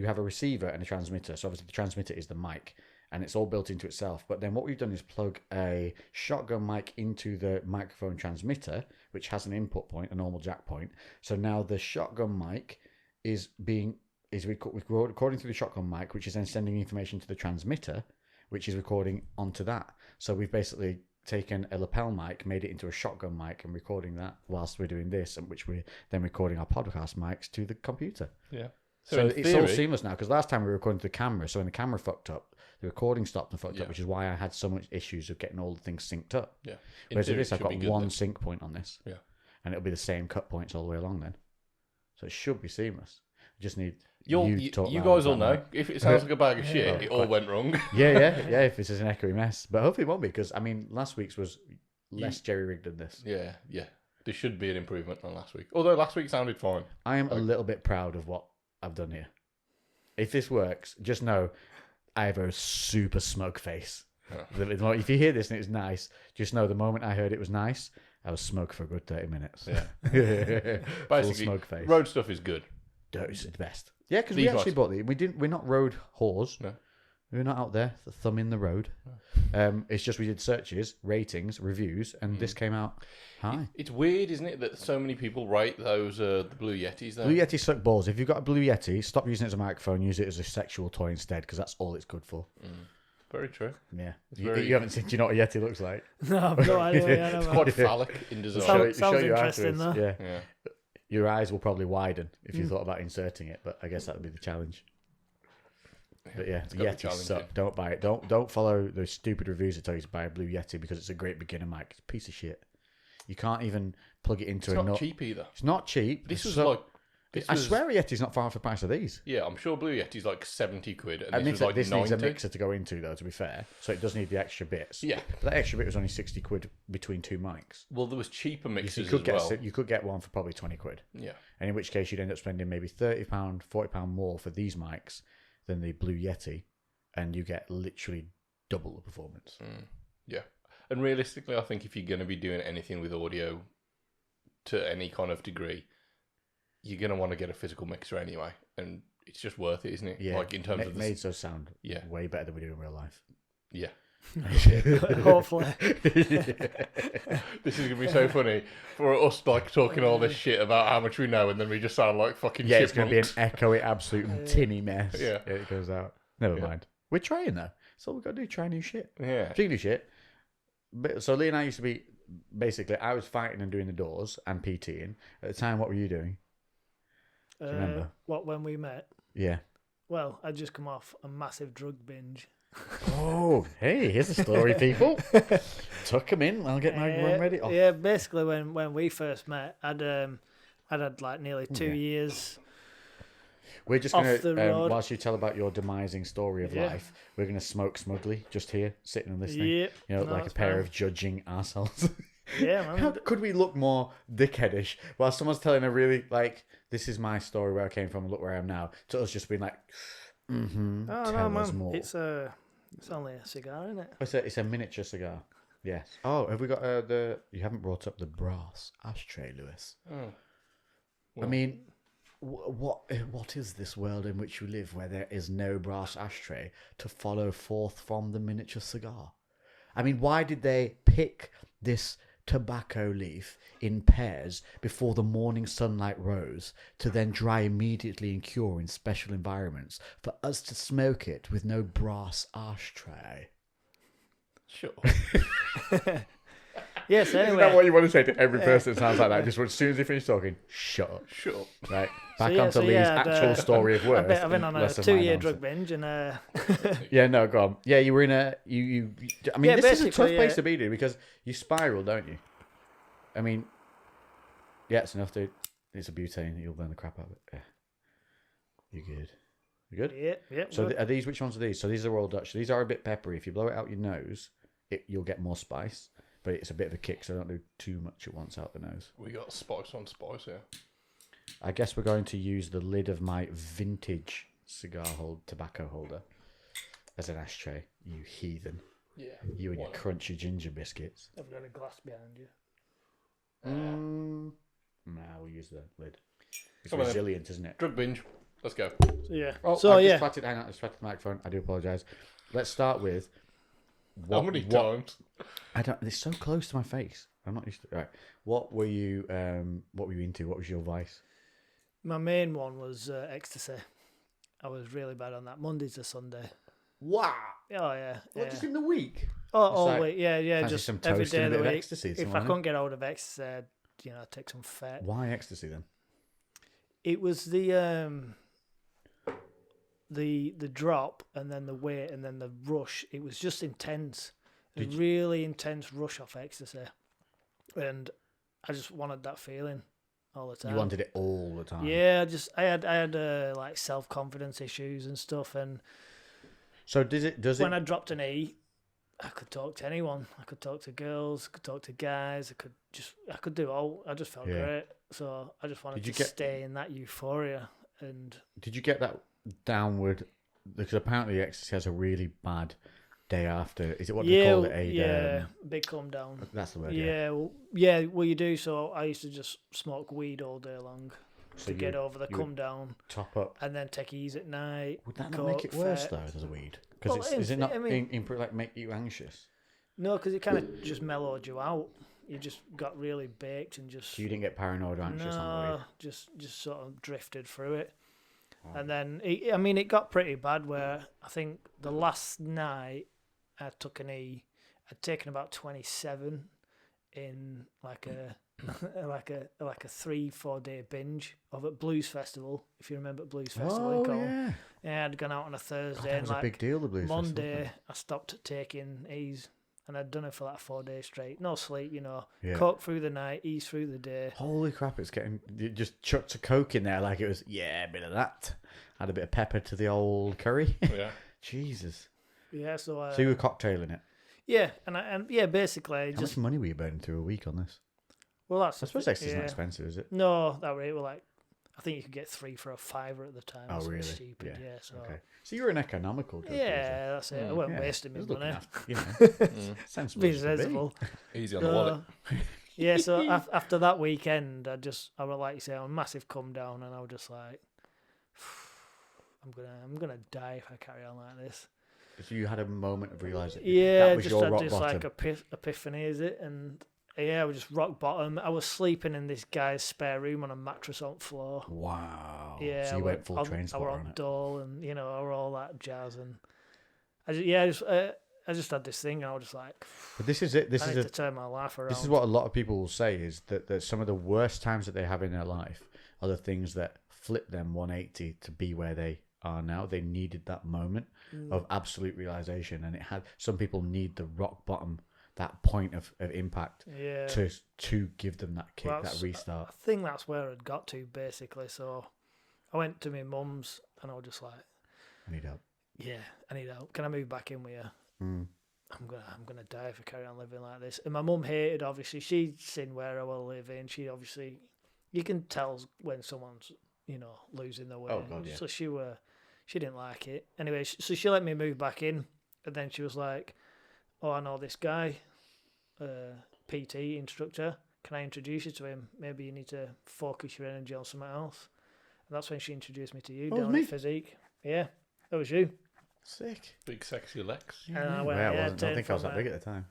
have a receiver and a transmitter. So obviously the transmitter is the mic, and it's all built into itself. But then what we've done is plug a shotgun mic into the microphone transmitter, which has an input point, a normal jack point. So now the shotgun mic is recording through the shotgun mic, which is then sending information to the transmitter, which is recording onto that. So we've basically taken a lapel mic, made it into a shotgun mic, and recording that whilst we're doing this, and which we're then recording our podcast mics to the computer. Yeah. So it's all seamless now, because last time we were recording to the camera, so when the camera fucked up, the recording stopped and fucked up, which is why I had so much issues of getting all the things synced up. Yeah. Whereas with this, I've got one sync point on this. Yeah. And it'll be the same cut points all the way along then. So it should be seamless. I just need you guys all know. If it sounds like a bag of shit, it all went wrong. Yeah, if this is an echoey mess. But hopefully it won't be, because, I mean, last week's was less jerry-rigged than this. Yeah. There should be an improvement on last week. Although last week sounded fine. I am a little bit proud of what I've done here. If this works, just know I have a super smoke face. Oh. If you hear this and it was nice, just know the moment I heard it was nice, I was smoke for a good 30 minutes. Yeah. Basically, smoke face. Road stuff is good. It's the best. Yeah, because we actually bought these. We're not road whores. No. We're not out there thumbing the road. It's just we did searches, ratings, reviews, and this came out high. It's weird, isn't it, that so many people rate those the Blue Yetis, though? Blue Yeti suck balls. If you've got a Blue Yeti, stop using it as a microphone. Use it as a sexual toy instead, because that's all it's good for. Very true. Yeah. You haven't seen. Do you know what a Yeti looks like? No, I've no idea. It's quite phallic in design. Sounds interesting, though. Yeah. Your eyes will probably widen if you thought about inserting it, but I guess that would be the challenge. But yeah, Yetis suck. Don't buy it. Don't follow those stupid reviews that tell you to buy a Blue Yeti because it's a great beginner mic. It's a piece of shit. You can't even plug it into It's not cheap either. It's not cheap. This was I swear a Yeti's not far off the price of these. Yeah, I'm sure Blue Yeti's like 70 quid. And this was like 90. needs a mixer to go into, though, to be fair. So it does need the extra bits. Yeah. But that extra bit was only 60 quid between two mics. Well, there was cheaper mixers You could get one for probably 20 quid. Yeah. And in which case you'd end up spending maybe £30, £40 more for these mics than the Blue Yeti. And you get literally double the performance. Yeah. And realistically, I think if you're going to be doing anything with audio to any kind of degree, you're going to want to get a physical mixer anyway. And it's just worth it, isn't it? Yeah. Like in terms of made so sound way better than we do in real life. Yeah. Hopefully. This is going to be so funny for us, like talking all this shit about how much we know, and then we just sound like fucking chipmunks. It's going to be an echoey, absolute tinny mess. Yeah. It goes out. Never mind. We're trying, though. That's all we've got to do, try new shit. Yeah. Speaking of new shit, so Lee and I used to be, basically, I was fighting and doing the doors and PTing. At the time, what were you doing? Do you remember? What, when we met? Yeah. Well, I'd just come off a massive drug binge. Oh, hey, here's a story, people. Tuck them in. I'll get my run ready. Oh. Yeah, basically, when we first met, I'd had like nearly 2 years. We're just going to, whilst you tell about your demising story of life, we're going to smoke smugly just here, sitting and listening. Yep. You know, like a pair of judging assholes. Yeah, man. How could we look more dickheadish while someone's telling a really, like, this is my story where I came from and look where I am now, to us just being like, tell us more. It's only a cigar, isn't it? It's a miniature cigar. Yes. Oh, have we got you haven't brought up the brass ashtray, Lewis. Oh. Well, I mean, what is this world in which we live where there is no brass ashtray to follow forth from the miniature cigar? I mean, why did they pick this tobacco leaf in pairs before the morning sunlight rose to then dry immediately and cure in special environments for us to smoke it with no brass ashtray? Sure. Yes, anyway. Isn't that what you want to say to every person that sounds like that? Just as soon as you finish talking, shut up. Shut up. Right. Back onto Lee's actual story of work. I've been on a 2-year drug binge and Yeah, no, go on. Yeah, you were in a I mean, this is a tough place to be, dude, because you spiral, don't you? I mean, yeah, it's enough, dude. It's a butane. You'll burn the crap out of it. Yeah. You good? You good? Yeah. So are these? Which ones are these? So these are all Dutch. These are a bit peppery. If you blow it out your nose, you'll get more spice. But it's a bit of a kick, so don't do too much at once out the nose. We got spice on spice, yeah. I guess we're going to use the lid of my vintage tobacco holder as an ashtray, you heathen. Yeah. You and your crunchy ginger biscuits. I've got a glass behind you. We'll use the lid. It's Come on resilient, isn't it? Drug binge. Let's go. Yeah. Oh, So I yeah. hang on, I just patted the microphone. I do apologise. Let's start with How many times? I don't. It's so close to my face. I'm not used to. Right. What were you into? What was your vice? My main one was ecstasy. I was really bad on that. Monday to Sunday. Wow. Oh yeah. What, just in the week? Oh, all like, week. Yeah. fancy Just some every toast and day a of bit the of week. ecstasy If some I morning? couldn't get out of ecstasy, I'd take some fat. Why ecstasy then? It was the drop and then the weight and then the rush. It was just intense. A really intense rush off ecstasy, and I just wanted that feeling all the time. You wanted it all the time. Yeah, I had like self-confidence issues and stuff, and so does when I dropped an E, I could talk to anyone. I could talk to girls, I could talk to guys, I could do all. I just felt great. So I just wanted to stay in that euphoria. And did you get that downward? Because apparently ecstasy has a really bad day after. Is it what they call it? Big come down. That's the word. Well, you do. So I used to just smoke weed all day long to get over the come down. Top up. And then take ease at night. Would that not make it worse though, as a weed? Because is it not like make you anxious? No, because it kind of just mellowed you out. You just got really baked and just. So you didn't get paranoid or anxious on the weed? Just sort of drifted through it. Oh. And then, it got pretty bad where I think the last night I took an E. I'd taken about 27 in like a like a 3-4 day binge of at Blues Festival. If you remember Blues Festival in Colne. Yeah, I'd gone out on a Thursday. That was a big deal. The Blues Monday, Festival. I stopped taking E's. And I'd done it for like 4 days straight. No sleep, Coke through the night, E's through the day. Holy crap, you just chucked a Coke in there like it was, a bit of that. Add a bit of pepper to the old curry. Yeah. Jesus. Yeah, so you were cocktailing it? Yeah, and basically How much money were you burning through a week on this? Well, I suppose ecstasy's not expensive, is it? No, that rate were like, I think you could get 3 for a $5 at the time. Oh, really? Stupid, yeah. So. Okay. So you were an economical drug user. That's it. I wasn't wasting my money. Sensible. Being sensible. Easy on the wallet. Yeah, so after that weekend, I was like you say, a massive come down, and I was just like, I'm gonna die if I carry on like this. So you had a moment of realising. Yeah, that was your rock bottom. like epiphany, is it? And yeah, I was just rock bottom. I was sleeping in this guy's spare room on a mattress on the floor. Wow. Yeah, so you went full train spotter on it. Dole and all that jazz, and I just had this thing, and I was just like, but this is it. I need to turn my life around. This is what a lot of people will say is that some of the worst times that they have in their life are the things that flip them 180 to be where they are now. They needed that moment of absolute realization, and some people need the rock bottom, that point of impact, to give them that kick, that restart. I think that's where I'd got to basically. So I went to my mum's, and I was just like, I need help. Yeah, I need help. Can I move back in with you? I'm gonna die if I carry on living like this. And my mum hated, obviously. She'd seen where I was living. She obviously, you can tell when someone's losing their way. Oh God, yeah. So she didn't like it. Anyway, so she let me move back in, and then she was like, "Oh, I know this guy, PT instructor. Can I introduce you to him? Maybe you need to focus your energy on something else." And that's when she introduced me to you down at Physique. Yeah, that was you. Sick. Big sexy Lex. And I went, I don't think I was that big at the time.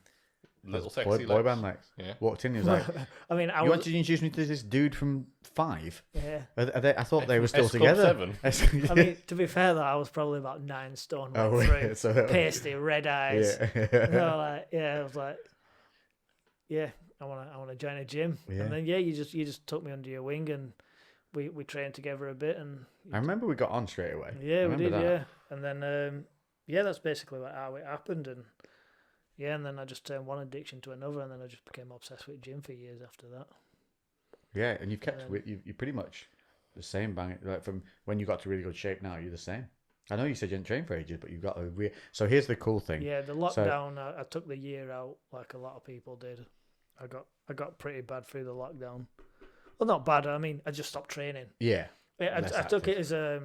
Little sexy boy band Lex. Yeah. Walked in, he was like, you want to introduce me to this dude from 5? Yeah. I thought they were still together. 7. I mean, to be fair though, I was probably about 9 stone through, pasty, red eyes. I was like, I want to join a gym. Yeah. And then you just took me under your wing, and we trained together a bit, and I remember we got on straight away. Yeah, we did. Yeah, and then that's basically how it happened, and then I just turned one addiction to another, and then I just became obsessed with gym for years after that. Yeah, and you've kept you're pretty much the same bang. Like from when you got to really good shape, now you're the same. I know you said you didn't train for ages, but you've got a real. So here's the cool thing. Yeah, the lockdown. I took the year out like a lot of people did. I got pretty bad through the lockdown. Well, not bad. I mean, I just stopped training. Yeah. I took it as I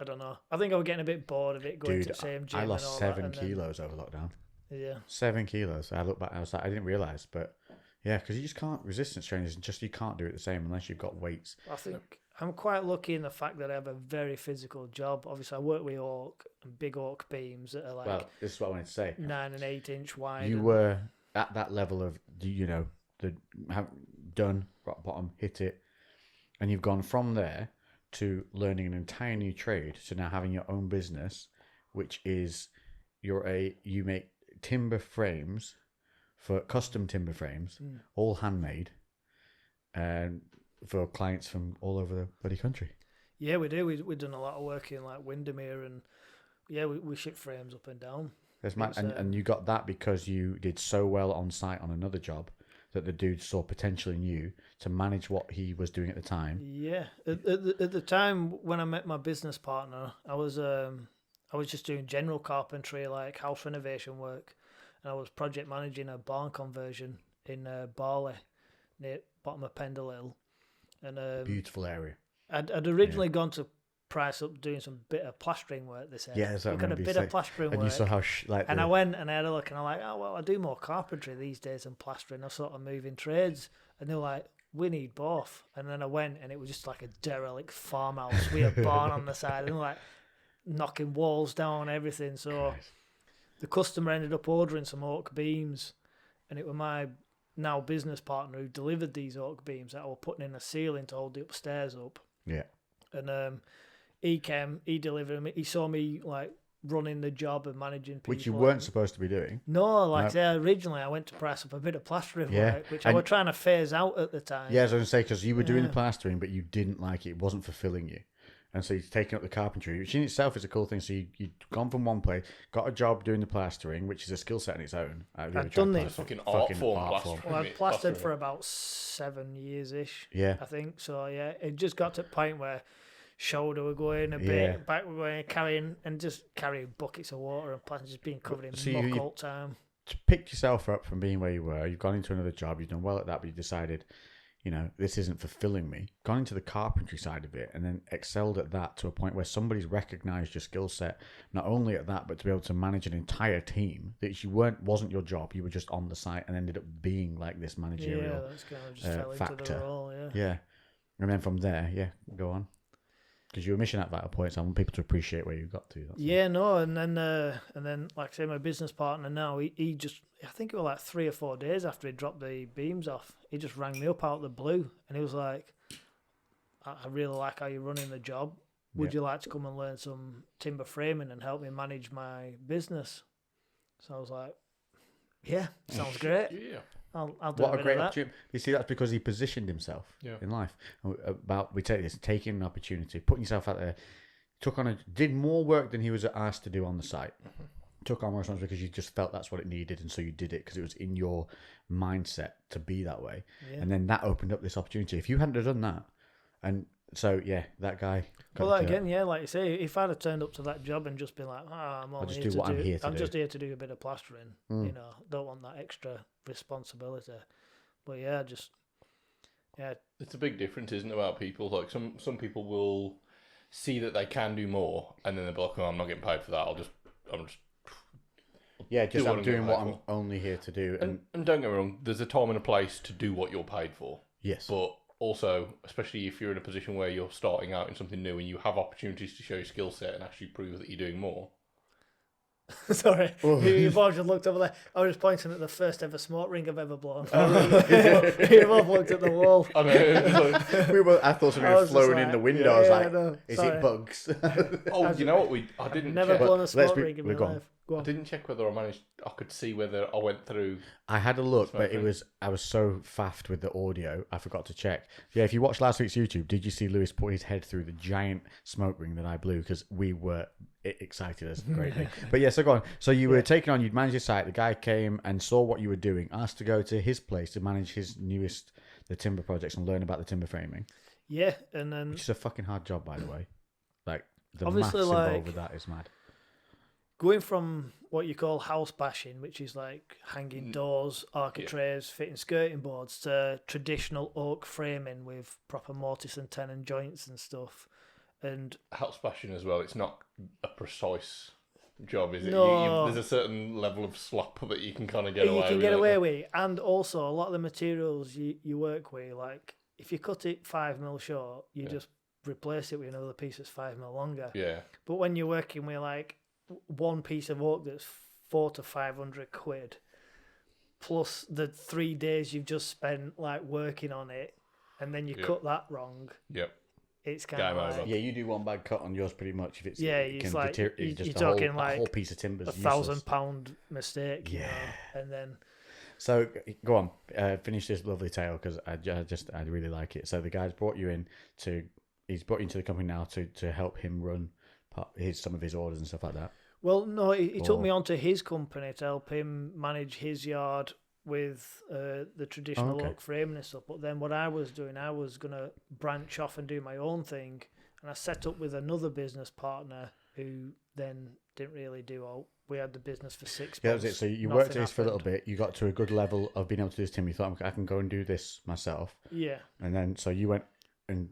I don't know. I think I was getting a bit bored of it, going Dude, to the same gym. I lost and all 7 that, kilos over lockdown. Yeah. 7 kilos. I look back, I was like, I didn't realise, but yeah, because you just can't, resistance training is just, you can't do it the same unless you've got weights. I think I'm quite lucky in the fact that I have a very physical job. Obviously, I work with oak and big oak beams that are like, well, this is what I wanted to say. 9 and 8 inch wide. You were at that level of, you know, have done, rock bottom, hit it, and you've gone from there to learning an entire new trade to now having your own business, which is you make timber frames for custom timber frames, all handmade, and for clients from all over the bloody country. Yeah, we do. We've done a lot of work in like Windermere, and yeah, we ship frames up and down. That's mad. And you got that because you did so well on site on another job that the dude saw potential in you to manage what he was doing at the time. Yeah, at the time when I met my business partner, I was just doing general carpentry, like house renovation work, and I was project managing a barn conversion in Barley, near bottom of Pendle Hill, and Beautiful area. I'd originally gone to price up doing some bit of plastering work. They said, Yeah, so we've got a bit of plastering work. And you saw how I went and I had a look, and I'm like, oh well, I do more carpentry these days than plastering. I sort of moving trades, and they were like, we need both. And then I went, and it was just like a derelict farmhouse with a barn on the side, and like knocking walls down, everything. So the customer ended up ordering some oak beams, and it was my now business partner who delivered these oak beams that I was putting in a ceiling to hold the upstairs up. Yeah. And he came, he delivered them. He saw me like running the job and managing people. Which you weren't supposed to be doing. No, like I said, originally I went to price up a bit of plastering work, which I was trying to phase out at the time. Yeah, I was going to say, because you were doing the plastering, but you didn't like it. It wasn't fulfilling you. And so you've taken up the carpentry, which in itself is a cool thing. So you'd gone from one place, got a job doing the plastering, which is a skill set in its own. I've done this. Fucking art form. Well, I've plastered for about 7 years-ish, I think. So, yeah, it just got to the point where shoulder were going a bit, back were going, carrying buckets of water and plastering, just being covered in muck all the time. To pick yourself up from being where you were, you've gone into another job, you've done well at that, but you decided, you know, this isn't fulfilling me. Gone into the carpentry side of it and then excelled at that to a point where somebody's recognised your skill set, not only at that, but to be able to manage an entire team that wasn't your job, you were just on the site and ended up being like this managerial that's kind of just fell factor. into the role, Yeah. And then from there, go on. Because you were missing at vital points. I want people to appreciate where you got to. And then like I say, my business partner now, he just, I think it was like 3 or 4 days after he dropped the beams off, he just rang me up out of the blue, and he was like, I really like how you're running the job. Would you like to come and learn some timber framing and help me manage my business? So I was like, yeah, sounds great. Yeah. I'll do what a great that. opportunity. You see, that's because he positioned himself in life. We take this, taking an opportunity, putting yourself out there, did more work than he was asked to do on the site. Mm-hmm. Took on more responsibility because you just felt that's what it needed, and so you did it because it was in your mindset to be that way. Yeah. And then that opened up this opportunity. If you hadn't have done that, and so that guy. Well, again, like you say, if I'd have turned up to that job and just been like, I'm just here to do a bit of plastering. You know, don't want that extra responsibility. But it's a big difference, isn't it, about people? Like some people will see that they can do more, and then they'll be like, I'm not getting paid for that. I'm doing what I'm only here to do. And don't get me wrong, there's a time and a place to do what you're paid for. Yes. But also, especially if you're in a position where you're starting out in something new and you have opportunities to show your skill set and actually prove that you're doing more. Sorry, you both just looked over there. I was pointing at the first ever smoke ring I've ever blown. You both looked at the wall. I know. I thought something was flowing in the window. I was like, is it bugs? You know what? I didn't never blown a smoke ring in my life. I didn't check whether I could see whether I went through. I had a look, but I was so faffed with the audio, I forgot to check. Yeah, if you watched last week's YouTube, did you see Lewis put his head through the giant smoke ring that I blew? Because we were excited as greatly. But yeah, so go on. So you were taking on, you'd managed your site. The guy came and saw what you were doing, asked to go to his place to manage his newest, the timber projects, and learn about the timber framing. Yeah, and then which is a fucking hard job, by the way. Like the obviously, maths involved with that is mad. Going from what you call house bashing, which is like hanging doors, architraves, fitting skirting boards, to traditional oak framing with proper mortise and tenon joints and stuff, And House bashing as well. It's not a precise job, is it? No. There's a certain level of slop that you can kind of get away you with. can get away with, and also a lot of the materials you work with, like if you cut it 5mm short, you just replace it with another piece that's 5mm longer. Yeah. But when you're working with like one piece of oak that's 400 to 500 quid, plus the 3 days you've just spent like working on it, and then you cut that wrong. Yep. It's kind of like, yeah, you do one bad cut on yours pretty much. If it's it's like you're just talking a like whole piece of timber, £1,000 mistake. You know? And then. So go on, finish this lovely tale because I really like it. So the guy's brought you in he's brought you into the company now to help him run some of his orders and stuff like that. Well, no, he took me onto his company to help him manage his yard with the traditional oak framing and stuff. But then what I was doing, I was going to branch off and do my own thing. And I set up with another business partner who then didn't really do all. We had the business for 6 months. Yeah, that was it. So you worked at this for a little bit. You got to a good level of being able to do this, Tim. You thought, I can go and do this myself. Yeah. And then, so you went and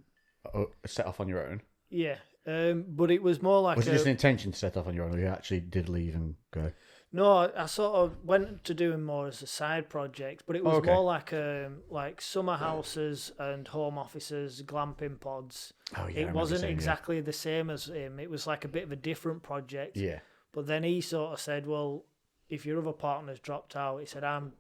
set off on your own. Yeah. But it was more like was it just an intention to set off on your own, or you actually did leave and go? No, I sort of went to doing more as a side project, but it was more like summer houses and home offices, glamping pods. Oh yeah, it wasn't exactly the same as him. It was like a bit of a different project. Yeah. But then he sort of said, "Well, if your other partner's dropped out," he said, I'm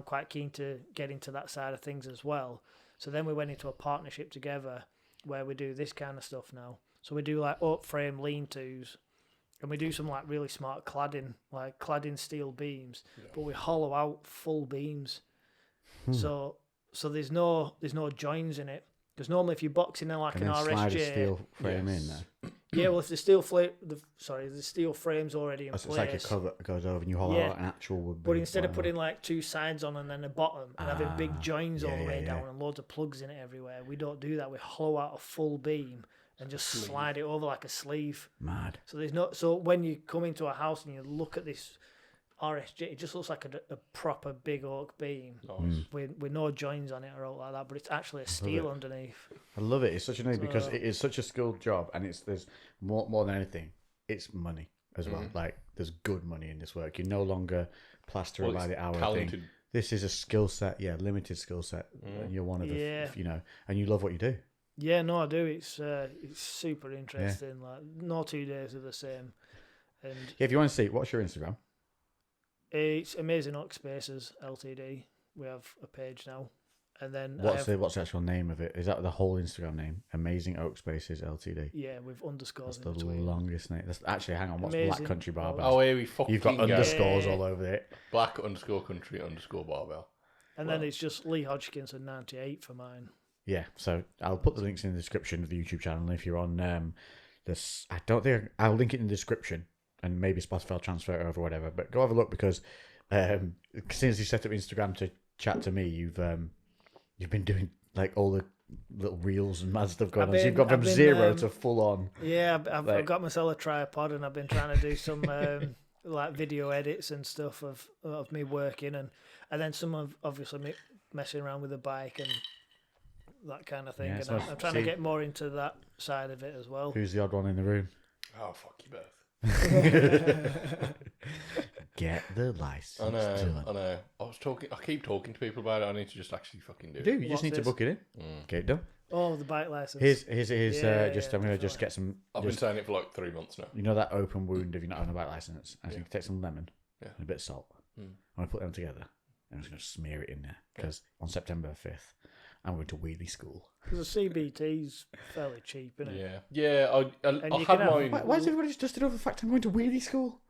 quite keen to get into that side of things as well." So then we went into a partnership together where we do this kind of stuff now. So we do like oak frame lean-tos. And we do some like really smart cladding, like cladding steel beams, but we hollow out full beams. So there's no joins in it. Because normally if you're boxing in like an RSJ, slide a steel frame in there. Yeah, well if the steel frame's already in place. It's like a cover that goes over and you hollow out an actual wood beam. But instead of putting like 2 sides on and then a bottom and having big joins all the way down and loads of plugs in it everywhere, we don't do that. We hollow out a full beam and just slide it over like a sleeve. Mad. So when you come into a house and you look at this RSJ, it just looks like a proper big oak beam with no joins on it or all like that, but it's actually a steel underneath. I love it. It's such a name because it is such a skilled job, and there's more than anything, it's money as well. Like there's good money in this work. You're no longer plastering by the hour thing. This is a skill set, limited skill set, and you're one of the, and you love what you do. Yeah, no, I do. It's super interesting. Like no 2 days are the same. And if you want to see, what's your Instagram? It's Amazing Oak Spaces Ltd. We have a page now, and then what's the actual name of it? Is that the whole Instagram name? Amazing Oak Spaces Ltd. Yeah, with underscores. That's the longest name. That's actually, hang on. What's Amazing. Black Country Barbell? Oh, here we fucking You've got underscores all over it. Black _country _barbell. And then it's just Lee Hodgkinson 98 for mine. Yeah, so I'll put the links in the description of the YouTube channel. And if you're on this, I don't think I'll link it in the description, and maybe Spotify will transfer it over or whatever. But go have a look because since you set up Instagram to chat to me, you've been doing like all the little reels and mad stuff going on. So you've gone from zero to full on. Yeah, I've got myself a tripod, and I've been trying to do some like video edits and stuff of me working, and then some of obviously me messing around with the bike and that kind of thing. Yeah, and I'm trying to get more into that side of it as well. Who's the odd one in the room? Oh, fuck you both. Get the license. I know. I keep talking to people about it. I need to just actually fucking do it. You just need to book it in. Get it done. Oh, the bike license. Here's I'm going to just get some... I've been saying it for like 3 months now. You know that open wound of you not having a bike license? I think take some lemon and a bit of salt. I'm going to put them together. I'm just going to smear it in there because on September 5th, I'm going to wheelie school. Because the CBT's fairly cheap, isn't it? Yeah. I had mine. Why is everybody just dusted over the fact I'm going to wheelie school?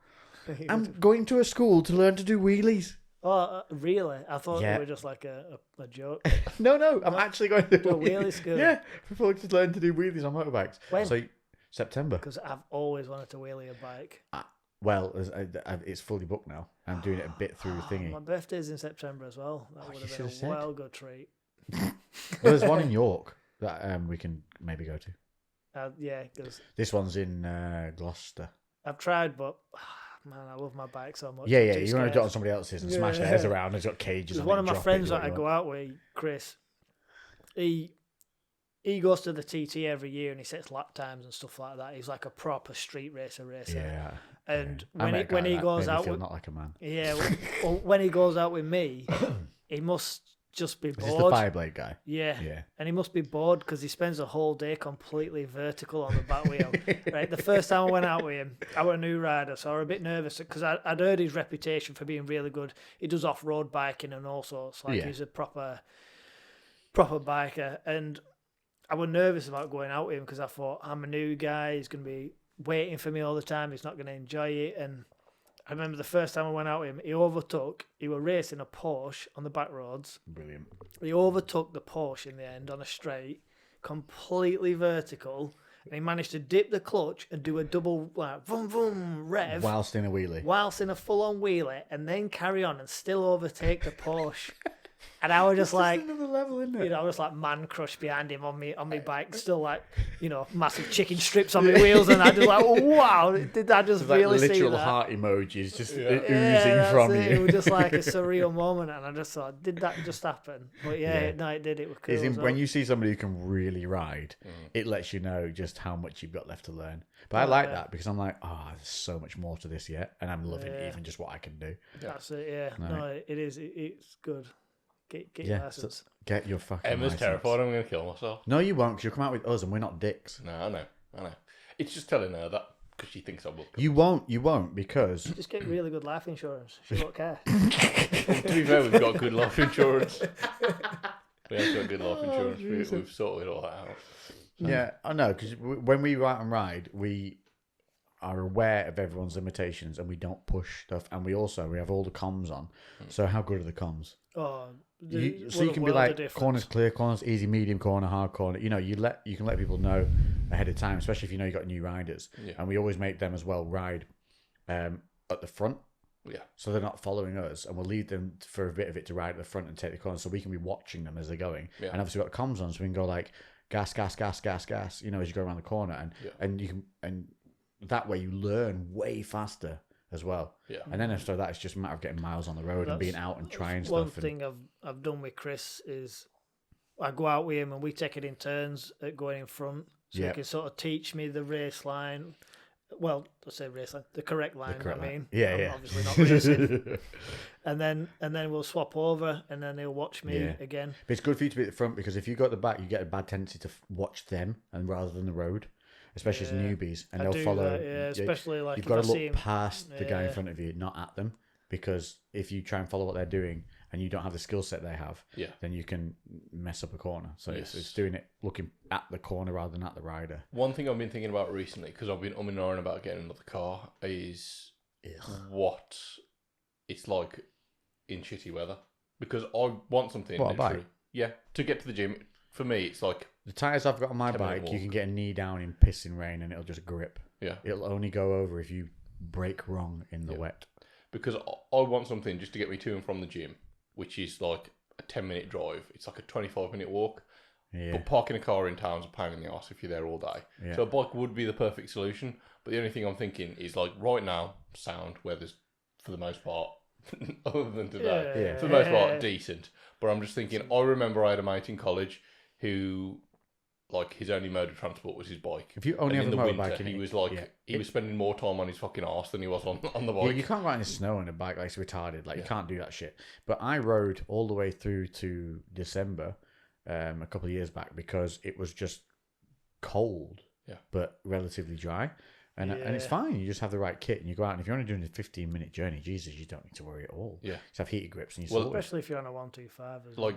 I'm going to a school to learn to do wheelies. Oh, really? I thought they were just like a joke. No, I'm actually going to a wheelie school. Yeah, for folks to learn to do wheelies on motorbikes. When? So September. Because I've always wanted to wheelie a bike. Well, it's fully booked now. I'm doing it a bit through thingy. My birthday's in September as well. That would have been a well good treat. There's one in York that we can maybe go to. Because this one's in Gloucester. I've tried, but man, I love my bike so much. Yeah, you want to do it on somebody else's and smash theirs around. It's got cages. There's one of my friends that I go out with, Chris. He he goes to the TT every year and he sets lap times and stuff like that. He's like a proper street racer. Yeah. And Yeah. when he goes out with, not like a man. Yeah, well, when he goes out with me, he must just be bored. Is this the Fireblade guy? Yeah. Yeah. And he must be bored because he spends a whole day completely vertical on the back wheel. Right. The first time I went out with him, I was a new rider, so I was a bit nervous because I'd heard his reputation for being really good. He does off-road biking and all sorts. Like he's a proper biker. And I was nervous about going out with him because I thought, I'm a new guy. He's going to be waiting for me all the time. He's not going to enjoy it. And I remember the first time I went out with him, he was racing a Porsche on the back roads. Brilliant. He overtook the Porsche in the end on a straight, completely vertical, and he managed to dip the clutch and do a double, like, vroom, vroom, rev. Whilst in a wheelie. Whilst in a full-on wheelie, and then carry on and still overtake the Porsche. And I was just like, another level, isn't it? You know, I was like man crush behind him on my bike, still like, you know, massive chicken strips on my wheels, and I just like, oh, wow, did I just really see that? Literal heart emojis just oozing from you. It was just like a surreal moment, and I just thought, did that just happen? But no, it did. It was cool. When you see somebody who can really ride, it lets you know just how much you've got left to learn. But I like that because I'm like, there's so much more to this yet, and I'm loving even just what I can do. That's it. Yeah, no, it is. It's good. Get your license. Get your fucking Emma's license. terrified I'm going to kill myself. No, you won't, because you'll come out with us and we're not dicks. No, I know. It's just telling her that because she thinks I will. You won't, because... Just get really good life insurance. She won't care. Well, to be fair, we've got good life insurance. We have got good life insurance. We've sorted all that out. So. Yeah, I know, because when we go out and ride, we are aware of everyone's limitations and we don't push stuff. And we have all the comms on. So how good are the comms? Oh, so you can be like, corners clear, corners easy, medium corner, hard corner. You know, you can let people know ahead of time, especially if you know you've got new riders. Yeah. And we always make them as well ride at the front. Yeah. So they're not following us, and we'll leave them for a bit of it to ride at the front and take the corner, so we can be watching them as they're going. Yeah. And obviously we've got comms on, so we can go like gas, gas, gas, gas, gas. You know, as you go around the corner, and you can, and that way you learn way faster as well. Yeah. And then after that, it's just a matter of getting miles on the road and being out and trying stuff. One thing I've done with Chris is I go out with him and we take it in turns at going in front, so he can sort of teach me the race line. Well, I say race line, the correct line. I'm obviously not racing. and then we'll swap over, and then he'll watch me again. But it's good for you to be at the front, because if you go at the back, you get a bad tendency to watch them and rather than the road. Especially as newbies, and they'll follow. Especially like you've got to look past the guy in front of you, not at them, because if you try and follow what they're doing and you don't have the skill set they have, then you can mess up a corner. So it's doing it looking at the corner rather than at the rider. One thing I've been thinking about recently, because I've been umming and ahhing about getting another car, is what it's like in shitty weather. Because I want something. What, a bike? Yeah, to get to the gym. For me, it's like... The tyres I've got on my bike, you can get a knee down in pissing rain and it'll just grip. Yeah. It'll only go over if you brake wrong in the wet. Because I want something just to get me to and from the gym, which is like a 10-minute drive. It's like a 25-minute walk. Yeah. But parking a car in town's a pain in the arse if you're there all day. Yeah. So a bike would be the perfect solution. But the only thing I'm thinking is, like, right now, sound, weather's, for the most part, other than today, for the most part, decent. But I'm just thinking, I remember I had a mate in college who, like, his only mode of transport was his bike. If you only have a motorbike, he was like, he was spending more time on his fucking arse than he was on the bike. Yeah, you can't ride in the snow on a bike, like, it's retarded. Like, you can't do that shit. But I rode all the way through to December a couple of years back because it was just cold, but relatively dry. And it's fine. You just have the right kit and you go out. And if you're only doing a 15-minute journey, Jesus, you don't need to worry at all. Yeah. Just have heated grips and especially if you're on a 125 as well.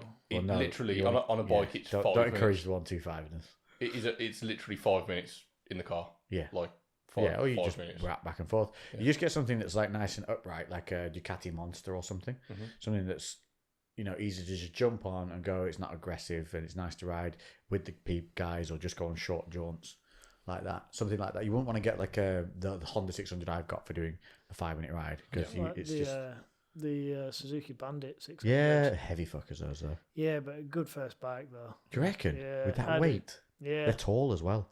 Literally, on a bike, it's 5 minutes. Don't encourage the 125-ness. It's literally 5 minutes in the car. Yeah. Like, or you just wrap back and forth. Yeah. You just get something that's like nice and upright, like a Ducati Monster or something. Mm-hmm. Something that's, you know, easy to just jump on and go. It's not aggressive and it's nice to ride with the peep guys or just go on short jaunts. Like that, something like that. You wouldn't want to get like the Honda 600 I've got for doing a 5-minute ride because it's the Suzuki Bandit 600. Yeah, heavy fuckers those though. Yeah, but a good first bike though. Do you reckon? Yeah, with that weight. Yeah, they're tall as well.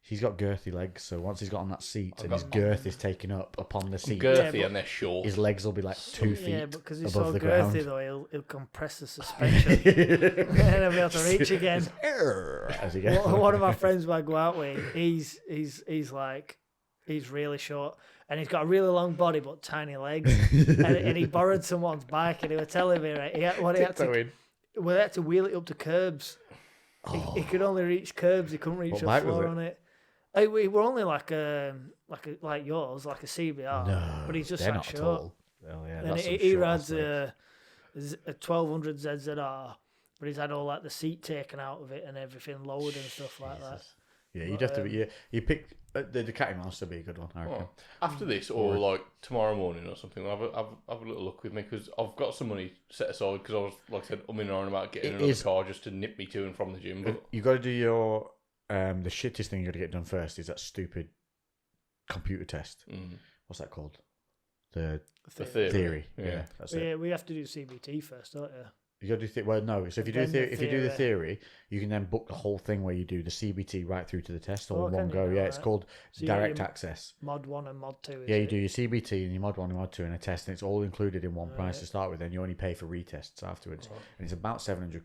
He's got girthy legs, so once he's got on that seat and his girth is taken up upon the seat, Girthy and they're short. his legs will be like 2 feet Yeah, but because he's above so the girthy, ground. though, he'll compress the suspension. And he'll be able to reach again. As he goes. One of my friends I go out with, he's really short. And he's got a really long body but tiny legs. and he borrowed someone's bike and he was telling me, right, he had to wheel it up to curbs. He could only reach curbs. He couldn't reach the floor on it. We were only like yours, like a CBR. No, but he's just they're like not short. tall. Oh, yeah, And he rides a 1200 ZZR, but he's had all like the seat taken out of it and everything lowered and stuff like that. Yeah, you'd have to be. You pick the Ducati Monster would be a good one. I reckon. After this, or like tomorrow morning or something, have a little look with me because I've got some money set aside because I was, like I said, umming on about getting another car just to nip me to and from the gym. But you got to do your the shittest thing you got to get done first is that stupid computer test. What's that called? The theory. Yeah, that's it. Yeah, we have to do CBT first, don't you? You got to do so if you do the theory, you can then book the whole thing where you do the CBT right through to the test all in one go. Yeah, it's called direct access. Mod 1 and Mod 2. Yeah, you do your CBT and your Mod 1 and Mod 2 and a test, and it's all included in one price to start with. Then you only pay for retests afterwards, and it's about £700.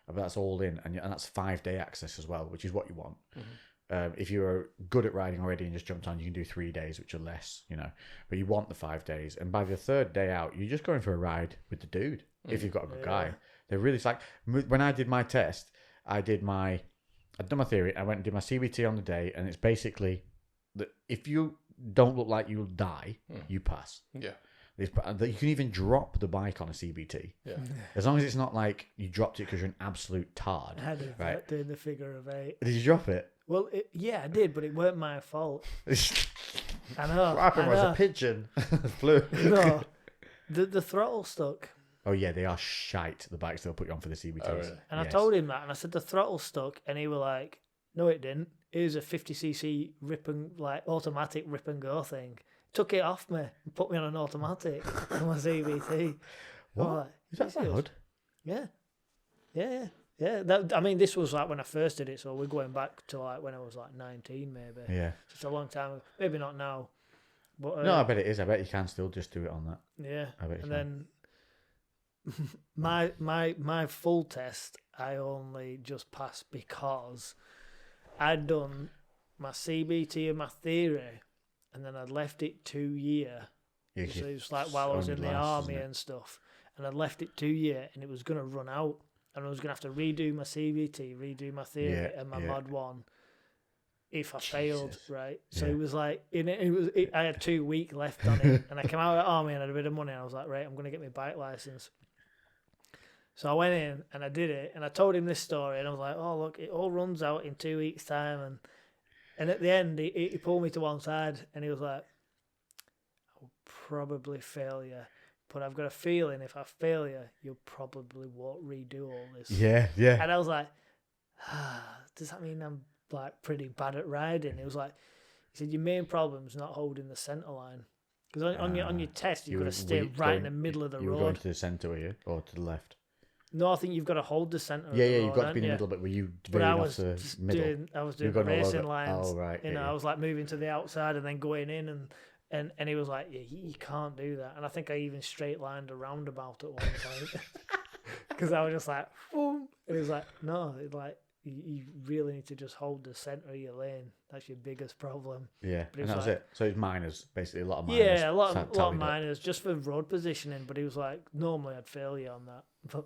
But that's all in, and that's 5-day access as well, which is what you want. If you're good at riding already and just jumped on, you can do 3 days, which are less, But you want the 5 days, and by the 3rd day out, you're just going for a ride with the dude. If you've got a good guy, they're really like when I did my test, I'd done my theory. I went and did my CBT on the day, and it's basically that if you don't look like you'll die, you pass. Yeah. You can even drop the bike on a CBT. Yeah. As long as it's not like you dropped it because you're an absolute tard. I did that doing the figure of 8. Did you drop it? Well, I did, but it weren't my fault. I know. What happened was a pigeon flew. No, the throttle stuck. Oh yeah, they are shite, the bikes they'll put you on for the CBTs. Oh, really? And I told him that, and I said the throttle stuck, and he was like, "No, it didn't. It was a 50cc automatic rip and go thing. Took it off me and put me on an automatic on my CBT." What? Like, is that loud? Yeah. This was like when I first did it, so we're going back to like when I was like 19, maybe. Yeah. Just a long time ago. Maybe not now. But no, I bet it is. I bet you can still just do it on that. Yeah. I bet you can. Then my full test I only just passed because I'd done my CBT and my theory, and then I'd left it 2 years. Yeah, so it was like while I was in the army and stuff, and I'd left it 2 years, and it was going to run out, and I was going to have to redo my CBT, redo my theory and my Mod 1 if I failed, right? So it was like, I had 2 weeks left on it, and I came out of the army and I had a bit of money, and I was like, right, I'm going to get my bike license. So I went in and I did it, and I told him this story, and I was like, oh, look, it all runs out in 2 weeks' time. And at the end, he pulled me to one side, and he was like, I'll probably fail you, but I've got a feeling if I fail you, you probably won't redo all this. Yeah. And I was like, does that mean I'm like pretty bad at riding? He was like, he said, your main problem is not holding the centre line. Because on your test, you've got to stay right in the middle of the road. You were going to the centre, were you? Or to the left? No, I think you've got to hold the centre. Yeah, you've got to be in the middle, but were you veering off the middle? I was doing the racing lines. Oh, right. I was like moving to the outside and then going in, and he was like, yeah, you can't do that. And I think I even straight lined a roundabout at one point. Because I was just like, boom. And he was like, no, you really need to just hold the centre of your lane. That's your biggest problem. Yeah, and that was it. So it's minors, basically, a lot of minors. Yeah, a lot of minors, just for road positioning. But he was like, normally I'd fail you on that. But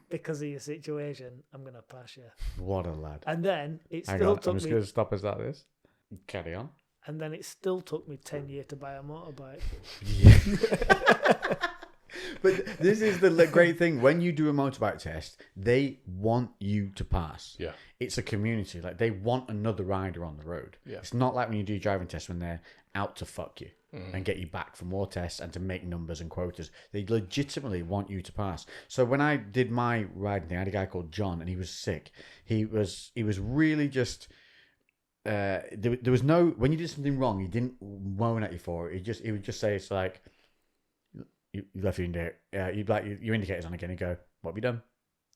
because of your situation, I'm going to pass you. What a lad. And then it Hang still on, took I'm just going to stop us at this. Carry on. And then it still took me 10 years to buy a motorbike. Yeah. But this is the great thing. When you do a motorbike test, they want you to pass. Yeah. It's a community. Like, they want another rider on the road. Yeah. It's not like when you do driving tests when they're out to fuck you and get you back for more tests and to make numbers and quotas. They legitimately want you to pass. So when I did my riding thing, I had a guy called John, and he was sick. He was really just... there was no... When you did something wrong, he didn't moan at you for it. He would just say, it's like... You left your indicator. You'd like your indicators on again and go, what have you done?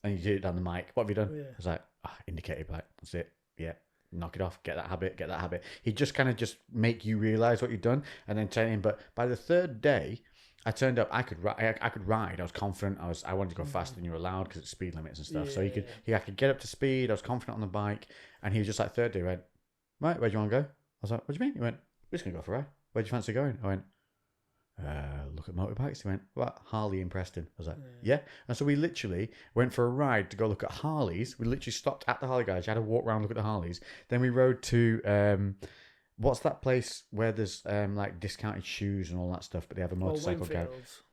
And you do it down the mic. What have you done? Yeah. I was like, indicator, like, that's it. Yeah. knock it off, get that habit. He'd just kind of just make you realise what you'd done and then tell him. But by the third day, I turned up. I could ride. I was confident. I wanted to go faster than you were allowed because it's speed limits and stuff. So I could get up to speed. I was confident on the bike. And he was just like, third day, went, right, where do you want to go? I was like, what do you mean? He went, we're just going to go for a ride. Where do you fancy going? I went, look at motorbikes. He went, what? Harley in Preston. I was like, yeah. And so we literally went for a ride to go look at Harleys. We literally stopped at the Harley garage. I had to walk around, look at the Harleys. Then we rode to, what's that place where there's like discounted shoes and all that stuff, but they have a motorcycle garage.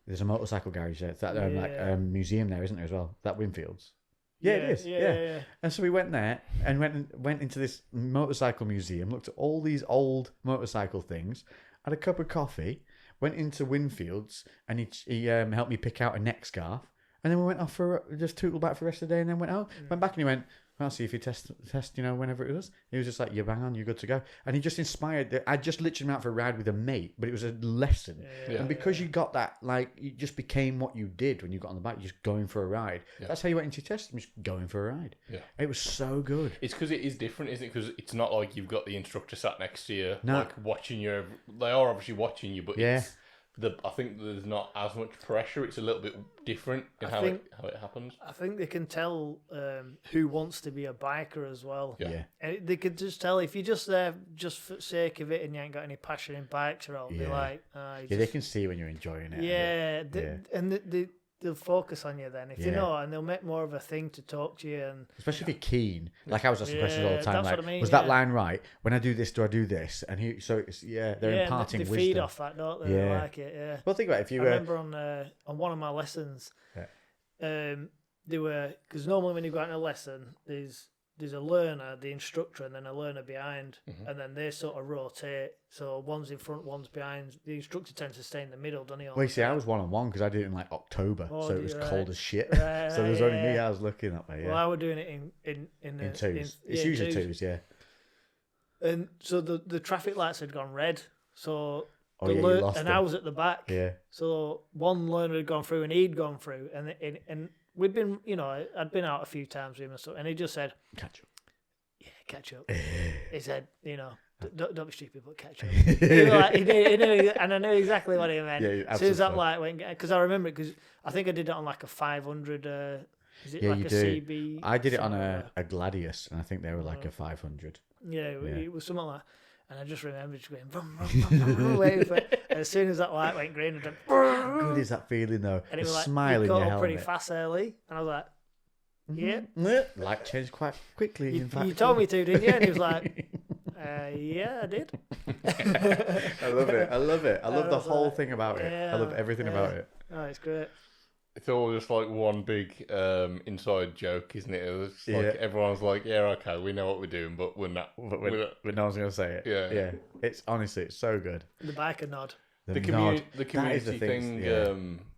There's a motorcycle garage there. It's that museum there, isn't there, as well? That Winfield's. Yeah, it is. Yeah. And so we went there and went into this motorcycle museum, looked at all these old motorcycle things, had a cup of coffee, went into Winfield's, and he helped me pick out a neck scarf, and then we went off for just tootled back for the rest of the day, and then went out, went back, and he went, I'll see if you test, whenever it was. He was just like, you're bang on, you're good to go. And he just inspired. I just literally went out for a ride with a mate, but it was a lesson. And because you got that, like, it just became what you did when you got on the bike, just going for a ride. That's how you went into your test, just going for a ride. It was so good. It's because it is different, isn't it? Because it's not like you've got the instructor sat next to you, like watching you. They are obviously watching you, but it's... I think there's not as much pressure. It's a little bit different in how it happens. I think they can tell who wants to be a biker as well. Yeah. And they can just tell if you're just there just for the sake of it and you ain't got any passion in bikes or all. They're like, they can see when you're enjoying it. And they'll focus on you then if you know, and they'll make more of a thing to talk to you, and especially if you're keen. Like I was asking questions all the time. That's like, what I mean, was that line right? When I do this, do I do this? And they're imparting they wisdom. feed off that, don't they? They like it. Yeah. Well, think about it. If you I remember on one of my lessons, they were, because normally when you go out in a lesson, there's a learner, the instructor, and then a learner behind, and then they sort of rotate. So one's in front, one's behind. The instructor tends to stay in the middle, doesn't he? Well, you see, I was 1-on-1 because I did it in like October, so it was cold as shit. So there was only me. I was looking that way. Yeah. Well, I was doing it in twos. It's usually twos, yeah. And so the traffic lights had gone red, so I was at the back. Yeah. So one learner had gone through, and he'd gone through, and we'd been, I'd been out a few times with him and stuff, and he just said, catch up. Yeah, catch up. He said, don't be stupid, but catch up. He knew, and I knew exactly what he meant. Yeah, as soon as that light went, because I remember it, because I think I did it on like a 500, is it like a CB? I did it on a Gladius, and I think they were like a 500. Yeah, it was something like that. And I just remember just going, vroom, vroom, vroom, vroom, waiting for it. And as soon as that light went green, I went, how good is that feeling though? And it was like, smile in your helmet. pretty fast early. And I was like, Light changed quite quickly. You told me to, didn't you? And he was like, yeah, I did. I love it. I love the whole thing about it. I love everything about it. Oh, it's great. It's all just like one big inside joke, isn't it? It was like everyone's like, "Yeah, okay, we know what we're doing, but we're not." But no one's gonna say it. Yeah. It's honestly, it's so good. The biker nod. The community thing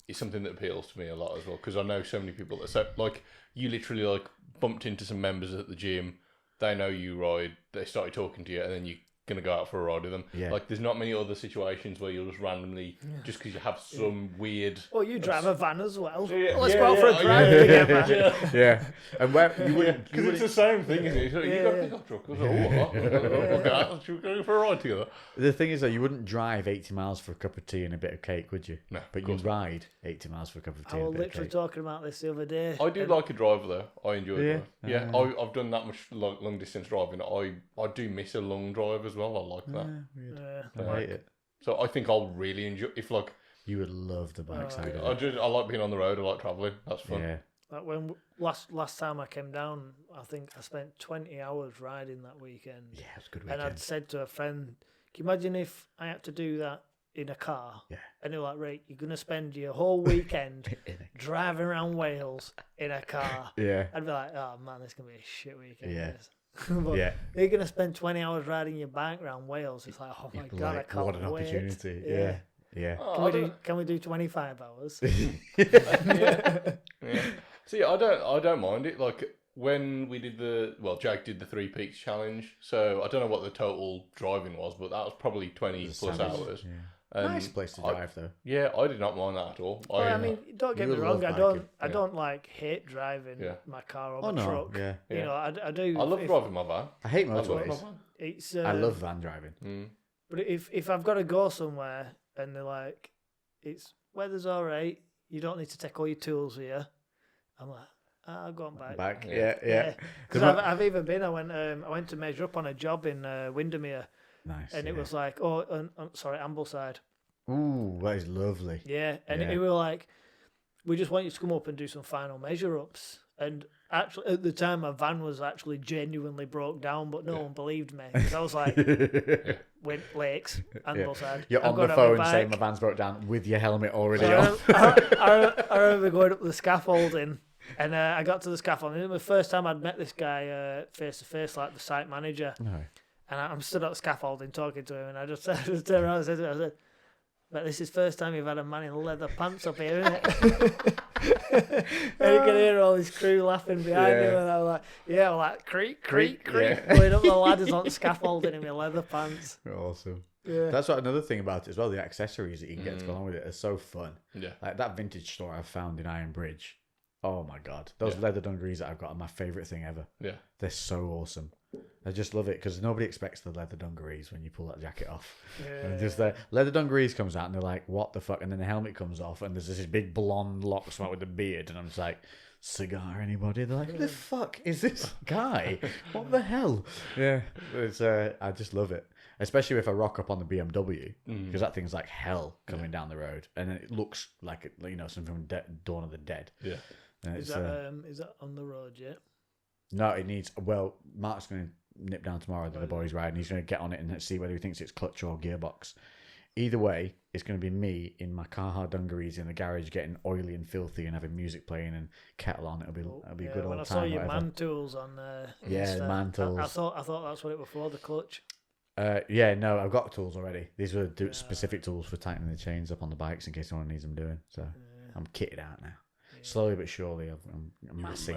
is something that appeals to me a lot as well, because I know so many people that say, like, you literally like bumped into some members at the gym. They know you ride. They started talking to you, and then you going to go out for a ride with them. Yeah. Like, there's not many other situations where you'll just randomly, just because you have some weird... Well, you drive a van as well. Let's go out for a drive together. Yeah. And where you wouldn't... Because it's the same thing, isn't it? You got a pickup truck. I was like, what? Should we go for a ride together? The thing is, though, you wouldn't drive 80 miles for a cup of tea and a bit of cake, would you? No. But you ride 80 miles for a cup of tea and a bit of cake. I was literally talking about this the other day. I do like a driver, though. I enjoy it. Yeah. I've done that much long distance driving. I do miss a long drive as well. I like that. I hate it. So I think I'll really enjoy if like you would love the bike side. I like being on the road. I like traveling. That's fun. Yeah. Like when last time I came down, I think I spent 20 hours riding that weekend. Yeah, it was a good weekend. And I'd said to a friend, "Can you imagine if I had to do that in a car?" Yeah. And they're like, "Right, you're gonna spend your whole weekend driving around Wales in a car." Yeah. I'd be like, "Oh man, this is gonna be a shit weekend." Yeah. But you're going to spend 20 hours riding your bike around Wales. It's like, oh my God, I can't wait. What an opportunity. Yeah. Oh, can we do 25 hours? yeah. See, I don't mind it. Like when we did Jake did the 3 Peaks challenge. So I don't know what the total driving was, but that was probably 20 plus hours. Nice place to drive, though. Yeah, I did not mind that at all. I mean, don't get me wrong. I don't like hate driving my car or my truck. Yeah. You know, I do. I love driving my van. I hate motorways. It's I love van driving. But if I've got to go somewhere and they're like, it's weather's all right, you don't need to take all your tools here, I'm like, I'll go on back. Yeah. Because I've even been. I went to measure up on a job in Windermere. Nice. And it was like, Ambleside. Ooh, that is lovely. Yeah, and we were like, we just want you to come up and do some final measure ups. And actually, at the time, my van was actually genuinely broke down, but no one believed me. Because I was like, Lakes, Ambleside. You're on the phone saying my van's broke down with your helmet already on. I remember going up the scaffolding. And I got to the scaffolding. It was the first time I'd met this guy face to face, like the site manager. No. And I'm stood at the scaffolding talking to him, and I just turned around and said to him, I said, but this is the first time you've had a man in leather pants up here, isn't it? And you can hear all his crew laughing behind him, and I'm like, creak, going up the ladders on scaffolding in my leather pants. Awesome. Yeah. That's what another thing about it as well, the accessories that you can get to go along with it are so fun. Yeah. Like that vintage store I found in Iron Bridge. Oh my God. Those leather dungarees that I've got are my favourite thing ever. Yeah. They're so awesome. I just love it because nobody expects the leather dungarees when you pull that jacket off. Yeah. And just the leather dungarees comes out and they're like, what the fuck? And then the helmet comes off and there's this big blonde locks with a beard. And I'm just like, cigar anybody? They're like, who the fuck is this guy? What the hell? Yeah. It's I just love it. Especially if I rock up on the BMW because that thing's like hell coming down the road. And it looks like, something from Dawn of the Dead. Yeah. Is that on the road yet? No, it needs. Well, Mark's going to nip down tomorrow to the boys' ride, and he's going to get on it and see whether he thinks it's clutch or gearbox. Either way, it's going to be me in my Carhartt dungarees in the garage, getting oily and filthy, and having music playing and kettle on. It'll be a good old time. When I saw your man tools on man tools. I thought that's what it was for, the clutch. No, I've got tools already. These were specific tools for tightening the chains up on the bikes in case anyone needs them doing. So I'm kitted out now. Slowly but surely, I'm amassing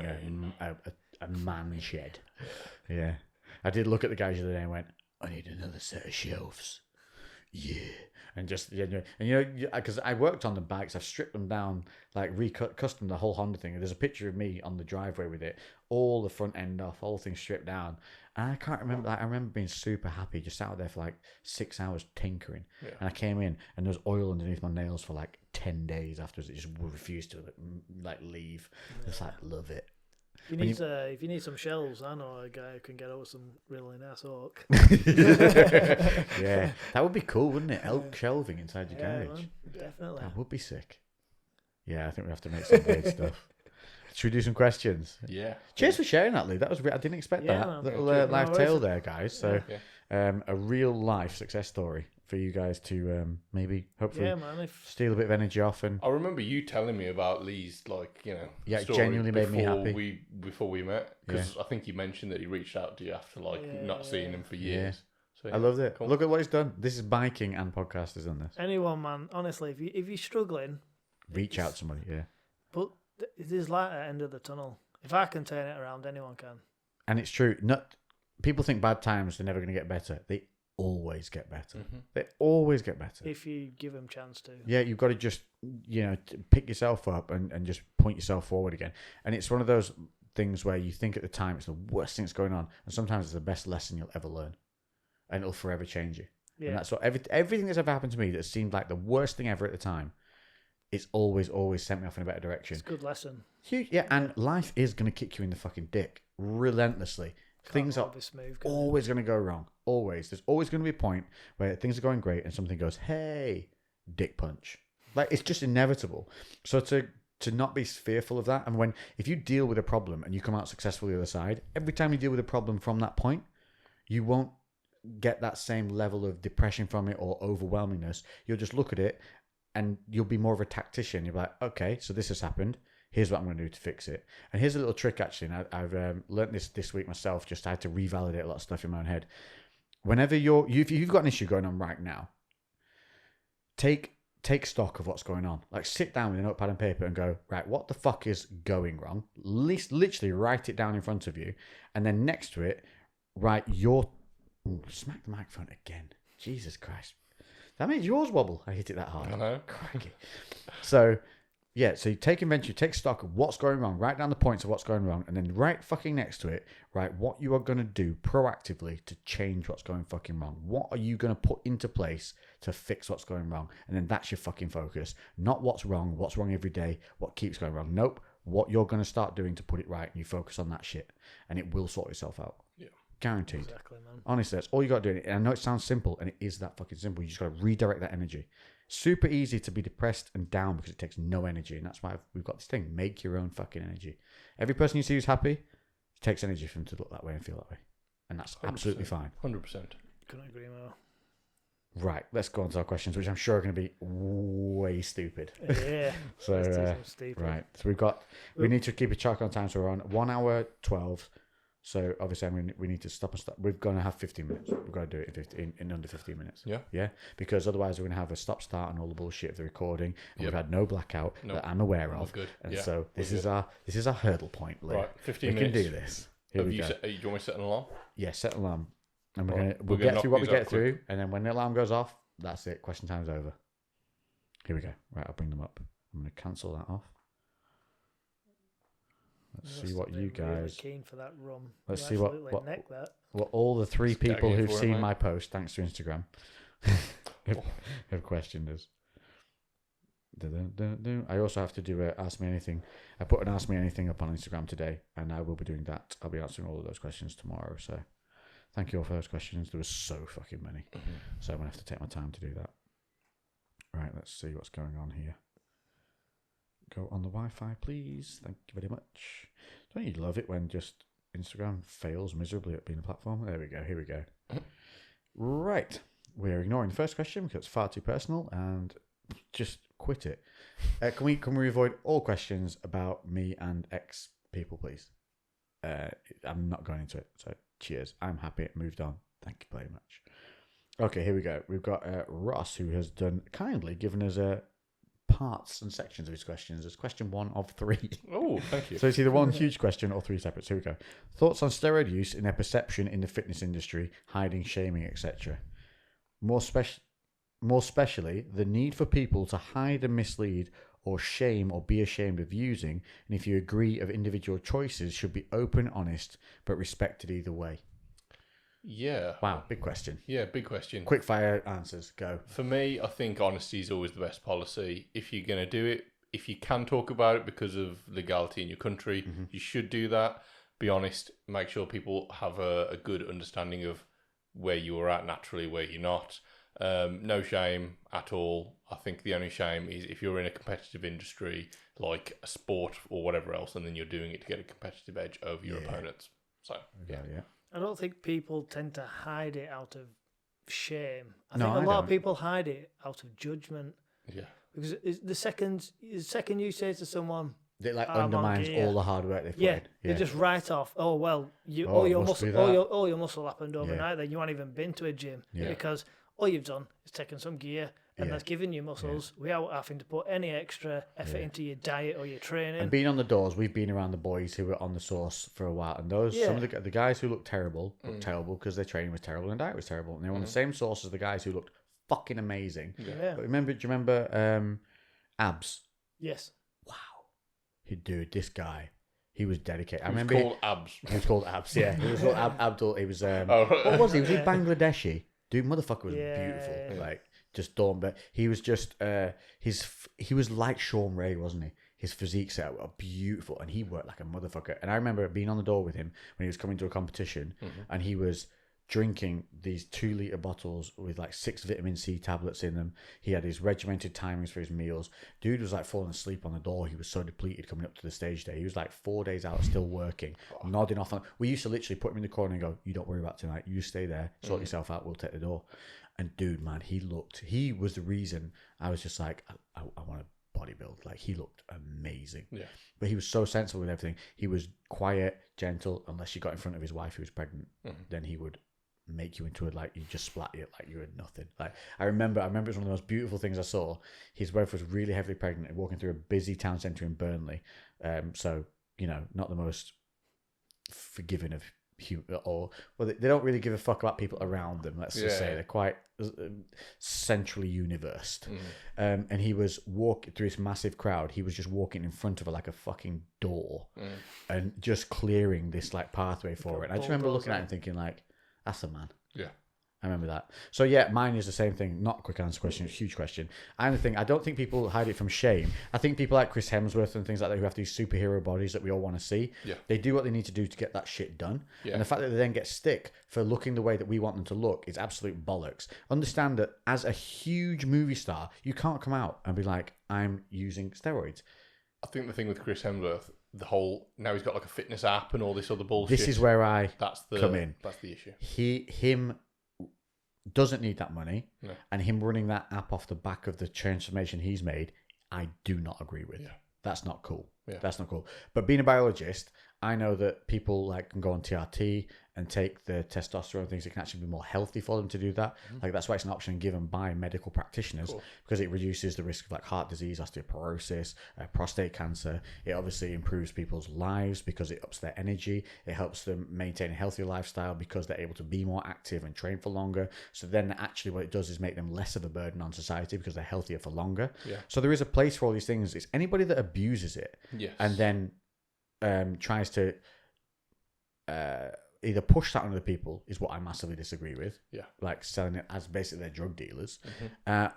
a man shed. Yeah. I did look at the guys the other day and went, I need another set of shelves. Yeah. And just, because I worked on the bikes, I've stripped them down, like custom the whole Honda thing. There's a picture of me on the driveway with it, all the front end off, all things stripped down. And I can't remember, I remember being super happy, just out there for like 6 hours tinkering. Yeah. And I came in and there was oil underneath my nails for like 10 days afterwards. It just refused to leave. Yeah. It's like, love it. If you need some shelves, I know a guy who can get over some really nice oak. Yeah, that would be cool, wouldn't it? Elk shelving inside your garage. Man, definitely. That would be sick. Yeah, I think we have to make some great stuff. Should we do some questions? Yeah. Cheers for sharing that, Lee. That was I didn't expect that. Man. Little live tale there, guys. So, a real life success story for you guys to maybe hopefully steal a bit of energy off. And I remember you telling me about Lee's story it genuinely made me happy before we met, because I think you mentioned that he reached out to you after not seeing him for years. So, I loved it. Cool. Look at what he's done. This is biking and podcasters on this. Anyone, man, honestly, if you're struggling, reach out to somebody. Yeah, but there's light at the end of the tunnel. If I can turn it around, anyone can. And it's true. People think bad times, they're never going to get better. They always get better. Mm-hmm. They always get better. If you give them a chance to. Yeah, you've got to just, pick yourself up and just point yourself forward again. And it's one of those things where you think at the time it's the worst thing that's going on. And sometimes it's the best lesson you'll ever learn. And it'll forever change you. Yeah. And that's what everything that's ever happened to me that seemed like the worst thing ever at the time, it's always sent me off in a better direction. It's a good lesson. Huge, yeah, and life is going to kick you in the fucking dick relentlessly. Things are always going to go wrong. Always. There's always going to be a point where things are going great and something goes, hey, dick punch. Like, it's just inevitable. So to not be fearful of that, and if you deal with a problem and you come out successfully the other side, every time you deal with a problem from that point, you won't get that same level of depression from it or overwhelmingness. You'll just look at it and you'll be more of a tactician. You'll be like, okay, so this has happened. Here's what I'm going to do to fix it. And here's a little trick, actually. And I've learned this week myself. Just I had to revalidate a lot of stuff in my own head. Whenever if you've got an issue going on right now, take stock of what's going on. Like, sit down with a notepad and paper and go, right, what the fuck is going wrong? Literally write it down in front of you. And then next to it, write smack the microphone again. Jesus Christ. That made yours wobble. I hit it that hard. I know. Crikey. So, yeah, so you take inventory, take stock of what's going wrong, write down the points of what's going wrong, and then right fucking next to it, write what you are going to do proactively to change what's going fucking wrong. What are you going to put into place to fix what's going wrong? And then that's your fucking focus. Not what's wrong every day, what keeps going wrong. Nope. What you're going to start doing to put it right, and you focus on that shit, and it will sort itself out. Yeah. Guaranteed. Exactly, man. Honestly, that's all you got to do. And I know it sounds simple, and it is that fucking simple. You just got to redirect that energy. Super easy to be depressed and down because it takes no energy, and that's why we've got this thing. Make your own fucking energy. Every person you see who's happy, it takes energy for them to look that way and feel that way, and that's 100%. absolutely fine. 100%. Couldn't agree more. Right, let's go on to our questions, which I'm sure are going to be way stupid. Yeah. So let's do some stupid. right, so we need to keep a track on time, so we're on 1 hour 12. So obviously, we need to stop and start. We're going to have 15 minutes. We've got to do it in under 15 minutes. Yeah. Yeah. Because otherwise, we're going to have a stop start and all the bullshit of the recording. And we've had no blackout that I'm aware of. Good. And so this is our hurdle point, Lee. Right, 15 we minutes. We can do this. Here we go. Do you want me to set an alarm? Yeah, set an alarm. And We'll get through what we get quick. through, and then when the alarm goes off, that's it. Question time's over. Here we go. Right, I'll bring them up. I'm going to cancel that off. Let's see what you guys. Really keen for that rum. Let's You see what neck that. Well, all the 3 people who've seen mate. my post, thanks to Instagram, have questioned us. I also have to do a Ask Me Anything. I put an Ask Me Anything up on Instagram today, and I will be doing that. I'll be answering all of those questions tomorrow. So thank you all for those questions. There was so fucking many. So I'm going to have to take my time to do that. Right, let's see what's going on here. Go on the Wi-Fi, please. Thank you very much. Don't you love it when just Instagram fails miserably at being a platform? There we go. Here we go. Right. We're ignoring the first question because it's far too personal and just quit it. Can we avoid all questions about me and ex people, please? I'm not going into it. So cheers. I'm happy. Moved on. Thank you very much. Okay, here we go. We've got Ross, who has kindly given us parts and sections of his questions. It's question 1 of 3. Oh, thank you. So it's either one huge question or 3 separate. So here we go. Thoughts on steroid use and their perception in the fitness industry, hiding, shaming, etc. More especially, the need for people to hide and mislead or shame or be ashamed of using, and if you agree of individual choices should be open, honest, but respected either way. Yeah. Wow, big question. Yeah, big question. Quick fire answers, go. For me, I think honesty is always the best policy. If you're going to do it, if you can talk about it because of legality in your country, you should do that. Be honest. Make sure people have a good understanding of where you are at naturally, where you're not. No shame at all. I think the only shame is if you're in a competitive industry, like a sport or whatever else, and then you're doing it to get a competitive edge over your opponents. So, yeah. I don't think people tend to hide it out of shame. I No, think a I lot don't. of people hide it out of judgment. Yeah. Because the second you say to someone, It I'm undermines on gear. all the hard work they've put yeah, in. they just write off. Oh well, Oh, all your it must muscle, be that. all your muscle happened overnight. Then you haven't even been to a gym because all you've done is taken some gear and that's given you muscles without having to put any extra effort into your diet or your training. And being on the doors, we've been around the boys who were on the sauce for a while, and some of the guys who looked terrible because their training was terrible and their diet was terrible, and they were on the same sauce as the guys who looked fucking amazing. Yeah. But do you remember Abs? Yes. Wow, dude, this guy, he was dedicated. I He was remember called Abs. he was called Abs. Yeah, he was called Abdul. He was what was he? Was he Bangladeshi? Dude, motherfucker was beautiful. Like just dawn, but he was just he was like Sean Ray, wasn't he? His physique set were beautiful, and he worked like a motherfucker. And I remember being on the door with him when he was coming to a competition, and he was drinking these 2-liter bottles with like 6 vitamin C tablets in them. He had his regimented timings for his meals. Dude was like falling asleep on the door. He was so depleted coming up to the stage day. He was like 4 days out, still working, nodding off. We used to literally put him in the corner and go, "You don't worry about tonight. You stay there, sort yourself out. We'll take the door." And dude, man, he was the reason I was just like, I want to bodybuild. Like, he looked amazing. Yeah. But he was so sensible with everything. He was quiet, gentle, unless you got in front of his wife who was pregnant. Then he would make you into it, like you just splat it like you had nothing. Like I remember it was one of the most beautiful things I saw. His wife was really heavily pregnant and walking through a busy town centre in Burnley. So, not the most forgiving of they don't really give a fuck about people around them. Let's just say they're quite centrally universed. And he was walking through this massive crowd. He was just walking in front of a fucking door and just clearing this like pathway for it. I just remember looking at him thinking like, that's a man. Yeah. I remember that. So yeah, mine is the same thing. Not a quick answer question. It's a huge question. I don't think people hide it from shame. I think people like Chris Hemsworth and things like that who have these superhero bodies that we all want to see. Yeah. They do what they need to do to get that shit done. Yeah. And the fact that they then get stick for looking the way that we want them to look is absolute bollocks. Understand that as a huge movie star, you can't come out and be like, I'm using steroids. I think the thing with Chris Hemsworth, now he's got like a fitness app and all this other bullshit. This is where I come in. That's the issue. Him doesn't need that money, and him running that app off the back of the transformation he's made, I do not agree with. Yeah. That's not cool. Yeah. That's not cool. But being a biologist, I know that people like can go on TRT and take the testosterone things. It can actually be more healthy for them to do that. Like that's why it's an option given by medical practitioners because it reduces the risk of like heart disease, osteoporosis, prostate cancer. It obviously improves people's lives because it ups their energy. It helps them maintain a healthier lifestyle because they're able to be more active and train for longer. So then actually what it does is make them less of a burden on society because they're healthier for longer. Yeah. So there is a place for all these things. It's anybody that abuses it and then tries to either push that on other people is what I massively disagree with. Yeah. Like selling it as basically their drug dealers.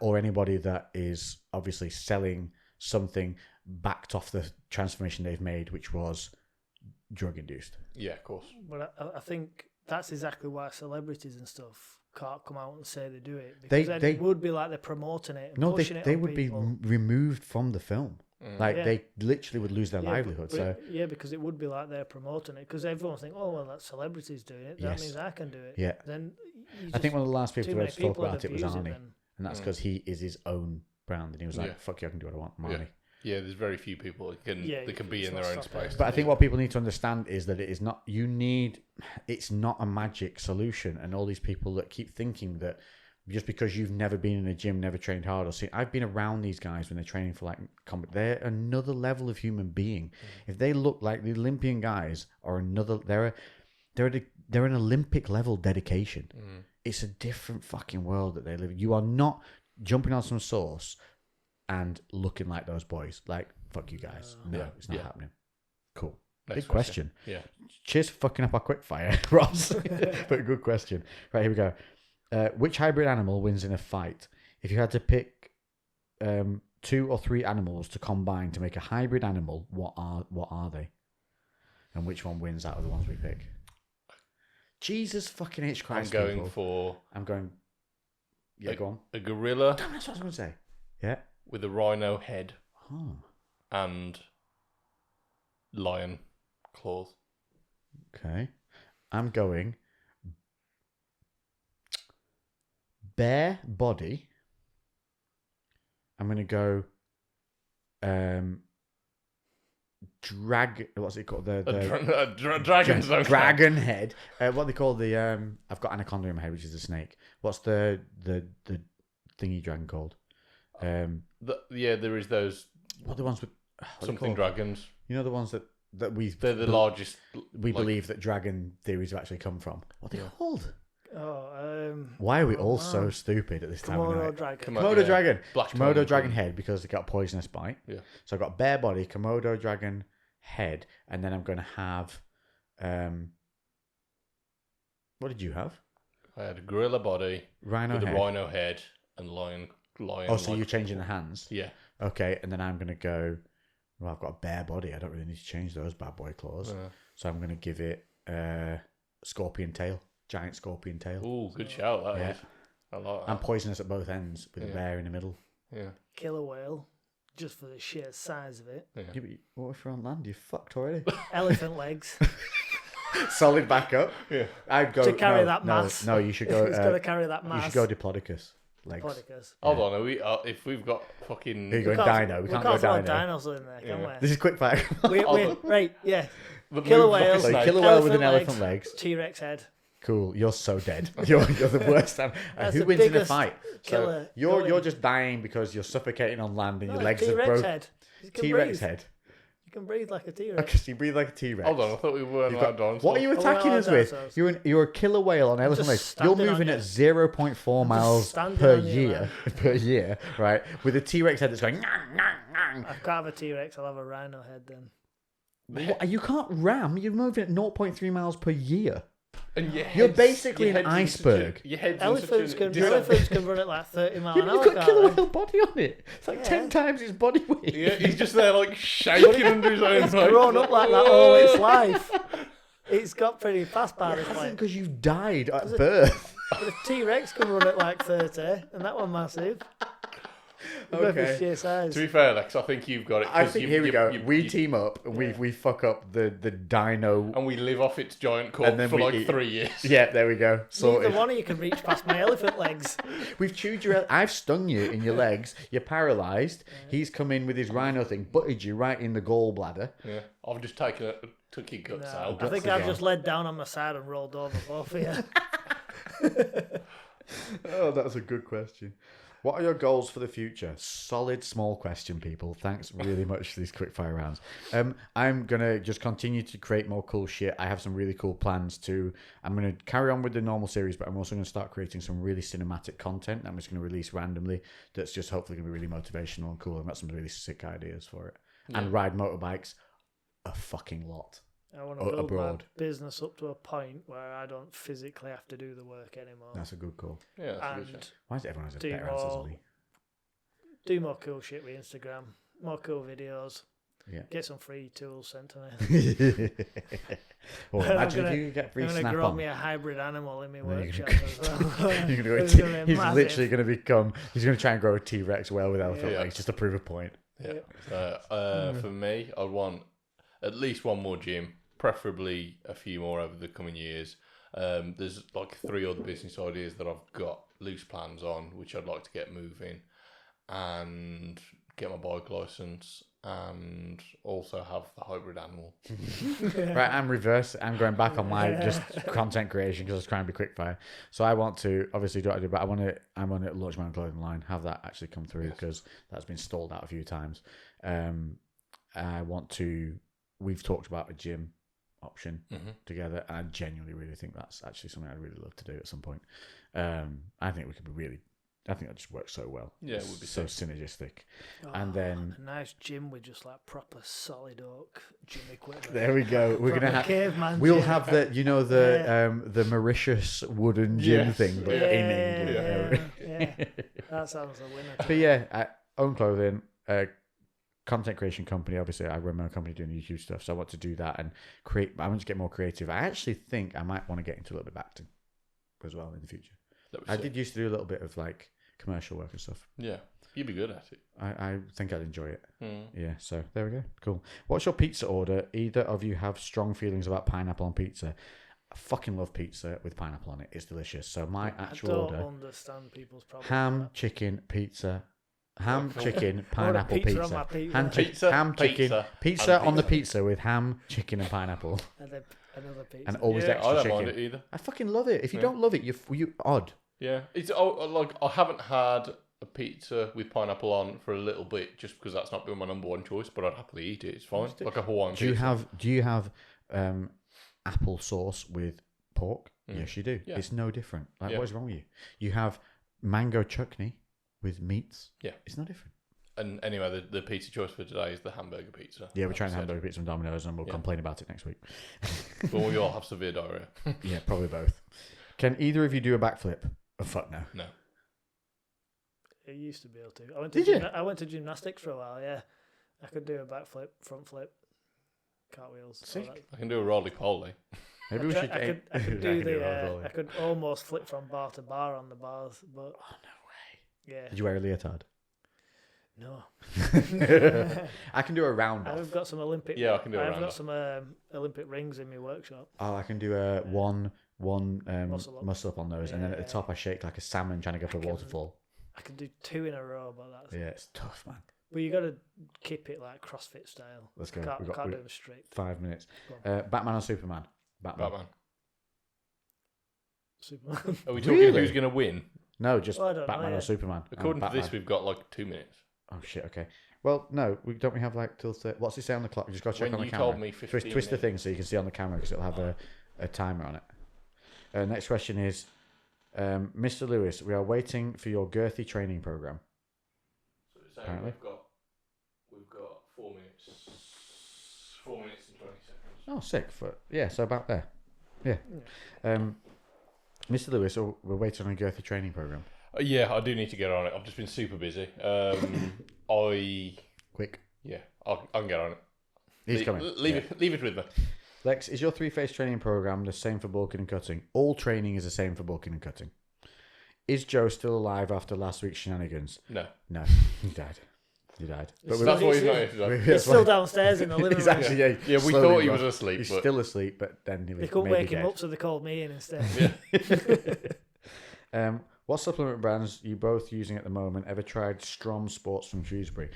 Or anybody that is obviously selling something backed off the transformation they've made, which was drug induced. Yeah, of course. But I think that's exactly why celebrities and stuff can't come out and say they do it. Because they would be like they're promoting it and pushing it on they would people. be removed from the film. They literally would lose their livelihood. Because it would be like they're promoting it. Because everyone's thinking, oh, well, that celebrity's doing it. That means I can do it. Yeah. Then I think one of the last people to talk about it was abuse Arnie. And that's because he is his own brand. And he was like, fuck you, I can do what I want. I'm Arnie. Yeah, there's very few people that can be in their own space. But I think what people need to understand is that it's not a magic solution. And all these people that keep thinking that just because you've never been in a gym, never trained hard, or seen, I've been around these guys when they're training for like combat. They're another level of human being. If they look like the Olympian guys are another, they're an Olympic level dedication. It's a different fucking world that they live in. You are not jumping on some sauce and looking like those boys. Like, fuck you guys. No, it's not happening. Cool. Next Big question. Yeah. Cheers for fucking up our quickfire, Ross. But a good question. Right, here we go. Which hybrid animal wins in a fight? If you had to pick 2 or 3 animals to combine to make a hybrid animal, what are they? And which one wins out of the ones we pick? Jesus fucking H Christ. I'm going. Yeah, go on. A gorilla. Damn, that's what I was going to say. Yeah. With a rhino head. Oh. And lion claws. Okay. I'm going bare body. I'm going to go what's it called? Dragon head. What they call the I've got anaconda in my head, which is a snake. What's the thingy dragon called? There is those. What are the ones with something dragons? You know the ones that they're the largest. We believe that dragon theories have actually come from. What are they called? Oh, why are we all so stupid at this time of night? Komodo dragon. Komodo dragon head because they got a poisonous bite. Yeah. So I've got bare body, Komodo dragon head, and then I'm going to have. What did you have? I had a gorilla body, rhino with head. A rhino head, and lion. Oh, so you're changing the hands? Yeah. Okay, and then I'm going to go. Well, I've got a bare body. I don't really need to change those bad boy claws. So I'm going to give it scorpion tail. Giant scorpion tail. Oh, good shout, that is. I like that. And poisonous at both ends with a bear in the middle. Yeah. Killer whale, just for the sheer size of it. Yeah. But what if you're on land? You're fucked already. Elephant legs. Solid backup. Yeah. I'd go to carry that mass. No, you should go. It's got to carry that mass. You should go Diplodocus legs. Diplodocus. Hold on, if we've got fucking. You're going dino. We can't go dino. Dinos in there, can we? This is quick fire. Right, yeah. Killer whale. So killer whale with an elephant legs. T-Rex head. Cool. You're so dead. You're the worst. Who wins in a fight? Killer. So you're just dying because you're suffocating on land and your legs are broken. T-Rex head. T-Rex head. You can breathe like a T-Rex. Because you breathe like a T-Rex. Hold on, I thought we weren't allowed dinosaurs. What are you attacking us with? You're a killer whale on elephant legs. You're moving at 0.4 miles per year, right? With a T-Rex head that's going. I can't have a T-Rex. I'll have a rhino head then. What? You can't ram. You're moving at 0.3 miles per year. And you're basically an iceberg. Elephants can run at like 30 miles an hour. You've got a killer whale body on it. It's like 10 times his body weight. Yeah, he's just there like shaking under his own weight. It's grown up like that all its life. It's got pretty fast by this point. Because you died at birth. But a T-Rex can run at like 30, and that one massive. Okay. Sheer size. To be fair, Lex, I think you've got it. I think here we go. We team up and we fuck up the dino, and we live off its giant corpse for like 3 years. Yeah, there we go. Neither one of you can reach past my elephant legs. We've chewed your. I've stung you in your legs. You're paralysed. He's come in with his rhino thing, butted you right in the gallbladder. Yeah, I've just took your guts out. I think I've just laid down on my side and rolled over both of you. Oh, that's a good question. What are your goals for the future? Solid, small question, people. Thanks really much for these quickfire rounds. I'm going to just continue to create more cool shit. I have some really cool plans too. I'm going to carry on with the normal series, but I'm also going to start creating some really cinematic content that I'm just going to release randomly that's just hopefully going to be really motivational and cool. I've got some really sick ideas for it. Yeah. And ride motorbikes a fucking lot. I want to build my business up to a point where I don't physically have to do the work anymore. That's a good call. Yeah, that's a good shot. Why does everyone have better answers than me? Do more cool shit with Instagram. More cool videos. Yeah. Get some free tools sent to me. Well, imagine if you get free Snap-on. I'm going to grow me a hybrid animal in my workshop as well. He's literally going to become... He's going to try and grow a T-Rex whale with elephant legs just to prove a point. Yeah. For me, I want at least one more gym. Preferably a few more over the coming years. There's like 3 other business ideas that I've got loose plans on, which I'd like to get moving, and get my bike license, and also have the hybrid animal. Right, I'm reverse. I'm going back on my just content creation because I was trying to be quickfire. So I want to obviously do what I do, but I want to launch my own clothing line, have that actually come through because that's been stalled out a few times. I want to. We've talked about a gym option together, and I genuinely really think that's actually something I'd really love to do at some point. I think we could be really. I think that just works so well. Yeah, it would be so synergistic. And then a nice gym with just like proper solid oak gym equipment. There we go. We're gonna have caveman. We'll have the the Mauritius wooden gym thing, but in England. Yeah, that sounds a winner. But yeah, own clothing. Content creation company. Obviously, I run my own company doing YouTube stuff, so I want to do that and create. I want to get more creative. I actually think I might want to get into a little bit of acting as well in the future. I did used to do a little bit of like commercial work and stuff. Yeah, you'd be good at it. I think I'd enjoy it. Yeah, so there we go. Cool. What's your pizza order? Either of you have strong feelings about pineapple on pizza? I fucking love pizza with pineapple on it. It's delicious. So my actual order: I don't understand people's problem. Ham, chicken, pizza. Ham, chicken, pineapple, pizza. Pizza. Ham, chicken, pizza on the pizza with ham, chicken, and pineapple. And then another pizza. And always extra I don't chicken. mind it either. I fucking love it. If you don't love it, you odd. Yeah, it's like I haven't had a pizza with pineapple on for a little bit, just because that's not been my number one choice. But I'd happily eat it. It's fine, like a Hawaiian pizza. Do you have apple sauce with pork? Yes, you do. Yeah. It's no different. Like, what is wrong with you? You have mango chutney with meats. Yeah, it's no different. And anyway, the pizza choice for today is the hamburger pizza. Yeah, we're trying hamburger pizza from Domino's, and we'll complain about it next week. But we all have severe diarrhea. Yeah, probably both. Can either of you do a backflip? Oh, fuck no. No. I used to be able to. I went to gymnastics for a while. Yeah, I could do a backflip, front flip, cartwheels. Sick. I can do a roly poly. Maybe we should. I could do the. I could almost flip from bar to bar on the bars, but oh no way. Yeah. Did you wear a leotard? No. I can do a round off. I've got some Olympic. Yeah, I can do a round off. I've got some Olympic rings in my workshop. Oh, I can do a one muscle up on those, and then at the top I shake like a salmon trying to go for a waterfall. I can do 2 in a row, but that's it's tough, man. Well, you got to keep it like CrossFit style. Let's go. Can't do them straight. 5 minutes. Batman or Superman? Batman. Superman. Are we talking who's going to win? No, just Batman or Superman. According to this, we've got like 2 minutes. Oh shit! Okay, Well, no, don't we have like till what's it say on the clock? You just got to check on the camera. When you told me 15 twist the thing so you can see on the camera because it'll have a timer on it. Next question is, Mr. Lewis, we are waiting for your girthy training program. So it's apparently we've got 4 minutes. 4 minutes and 20 seconds. Oh, sick. So about there. Yeah. Mr. Lewis, we're waiting on a girthy training program. Yeah, I do need to get on it. I've just been super busy. Quick. Yeah, I can get on it. He's coming. Leave it with me. Lex, is your 3-phase training program the same for bulking and cutting? All training is the same for bulking and cutting. Is Joe still alive after last week's shenanigans? No. He died. But that's why he's not here today. He's still downstairs in the living room. He's actually, yeah, we thought he was asleep. He's still asleep, but then he was. They couldn't wake him dead. up, so they called me in instead. Yeah. What supplement brands you both using at the moment? Ever tried Strom Sports from Shrewsbury?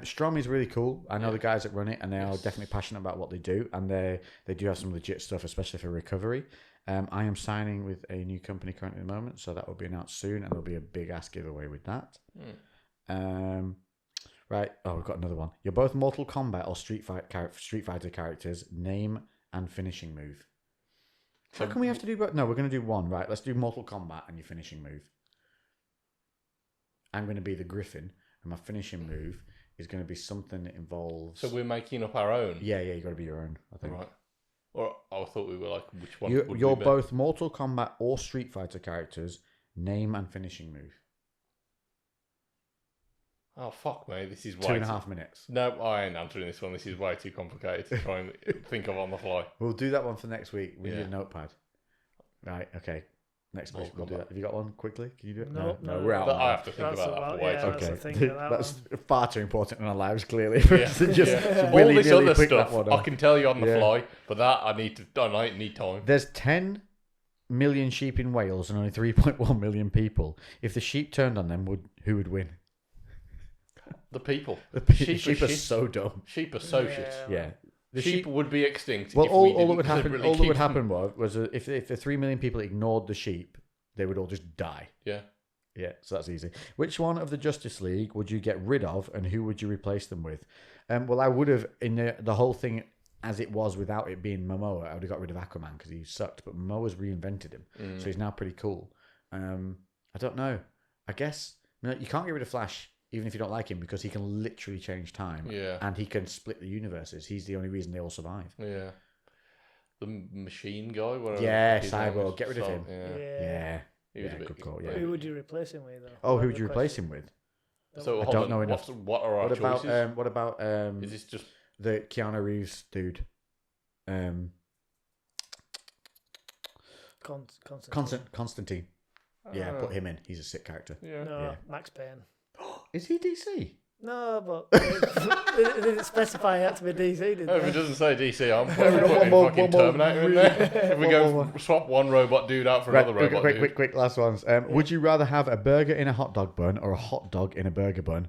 Strom is really cool. I know the guys that run it, and they are definitely passionate about what they do, and they do have some legit stuff, especially for recovery. I am signing with a new company currently at the moment, so that will be announced soon, and there'll be a big ass giveaway with that. Right. Oh, we've got another one. You're both Mortal Kombat or Street Fighter characters. Name and finishing move. How can we have to do both? No, we're going to do one. Right. Let's do Mortal Kombat and your finishing move. I'm going to be the Griffin, and my finishing move is going to be something that involves. So we're making up our own. Yeah. You got to be your own. I think. Right. Or I thought we were like, which one? You're both Mortal Kombat or Street Fighter characters. Name and finishing move. Oh, fuck me. This is way 2.5 minutes. No, I ain't answering this one. This is way too complicated to try and think of on the fly. We'll do that one for next week. We need a notepad. Right, okay. Next week we'll do that. Have you got one quickly? Can you do it? No, we're out. I have to think about that for way too. Okay. That's far too important in our lives, clearly. For us to just all this other pick stuff, that one I can tell you on the fly, but that I need time. There's 10 million sheep in Wales and only 3.1 million people. If the sheep turned on them, who would win? The people. Sheep are so dumb. Sheep are so shit. Yeah. The sheep would be extinct. Well, if all that would happen was if the 3 million people ignored the sheep, they would all just die. Yeah. Yeah, so that's easy. Which one of the Justice League would you get rid of, and who would you replace them with? Well, I would have, in the whole thing as it was without it being Momoa, I would have got rid of Aquaman because he sucked, but Momoa's reinvented him, so he's now pretty cool. I don't know. I guess you can't get rid of Flash, even if you don't like him, because he can literally change time. Yeah. And he can split the universes. He's the only reason they all survive. Yeah. The machine guy? Whatever. Yeah, Cyborg. Get rid of him. Yeah. He was a bit good call. Yeah. Who would you replace him with, though? Oh, who would you replace him with? So I don't know enough. What are our choices? What about is this just the Keanu Reeves dude? Constantine. Yeah, put him in. He's a sick character. Yeah. No, Max Payne. Is he DC? No, but they didn't specify it had to be DC, did they? If it doesn't say DC, I'm putting fucking Terminator in there. If we go swap one robot dude out for another robot dude. Quick, last ones. Would you rather have a burger in a hot dog bun or a hot dog in a burger bun?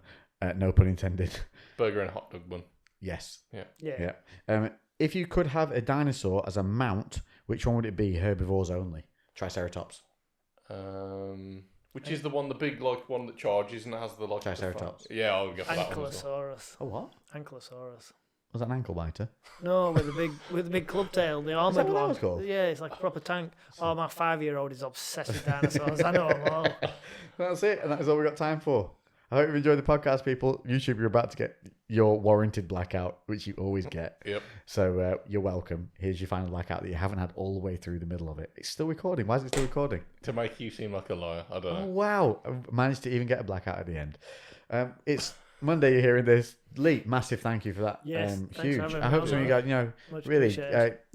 No pun intended. Burger and hot dog bun. Yes. Yeah. If you could have a dinosaur as a mount, which one would it be? Herbivores only. Triceratops. Which is the one, the big one that charges and has the Triceratops. Yeah, I'll go for that one. Ankylosaurus. Oh, what? Ankylosaurus. Was that an ankle biter? No, with the big club tail, the armoured what that one. was called? Yeah, it's like a proper tank. Oh, my 5-year-old is obsessed with dinosaurs. I know them all. That's it, and that is all we got time for. I hope you enjoyed the podcast, people. YouTube, you're about to get your warranted blackout, which you always get. Yep. So you're welcome. Here's your final blackout that you haven't had all the way through the middle of it. It's still recording. Why is it still recording? To make you seem like a liar. I don't know. Oh, wow. I managed to even get a blackout at the end. It's Monday, you're hearing this. Lee, massive thank you for that. Yes, huge. I hope some of you guys, Much really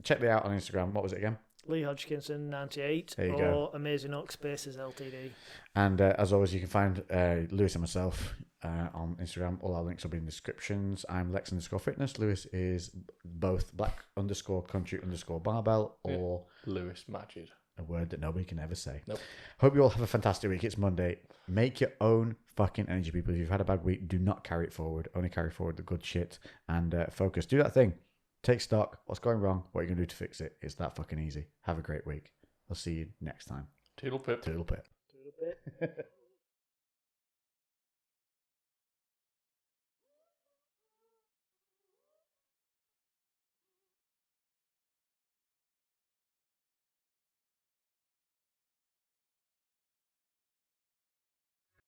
check me out on Instagram. What was it again? Lee Hodgkinson 98 there you or go. Amazing Oak Spaces Ltd. And as always, you can find Lewis and myself on Instagram. All our links will be in the descriptions. I'm Lex_Fitness. Lewis is both black_country_barbell or Lewis Majid. A word that nobody can ever say. Nope. Hope you all have a fantastic week. It's Monday. Make your own fucking energy, people. If you've had a bad week, do not carry it forward. Only carry forward the good shit and focus. Do that thing. Take stock. What's going wrong? What are you going to do to fix it? It's that fucking easy. Have a great week. I'll see you next time. Toodle pip. Toodle pip. Toodle pip.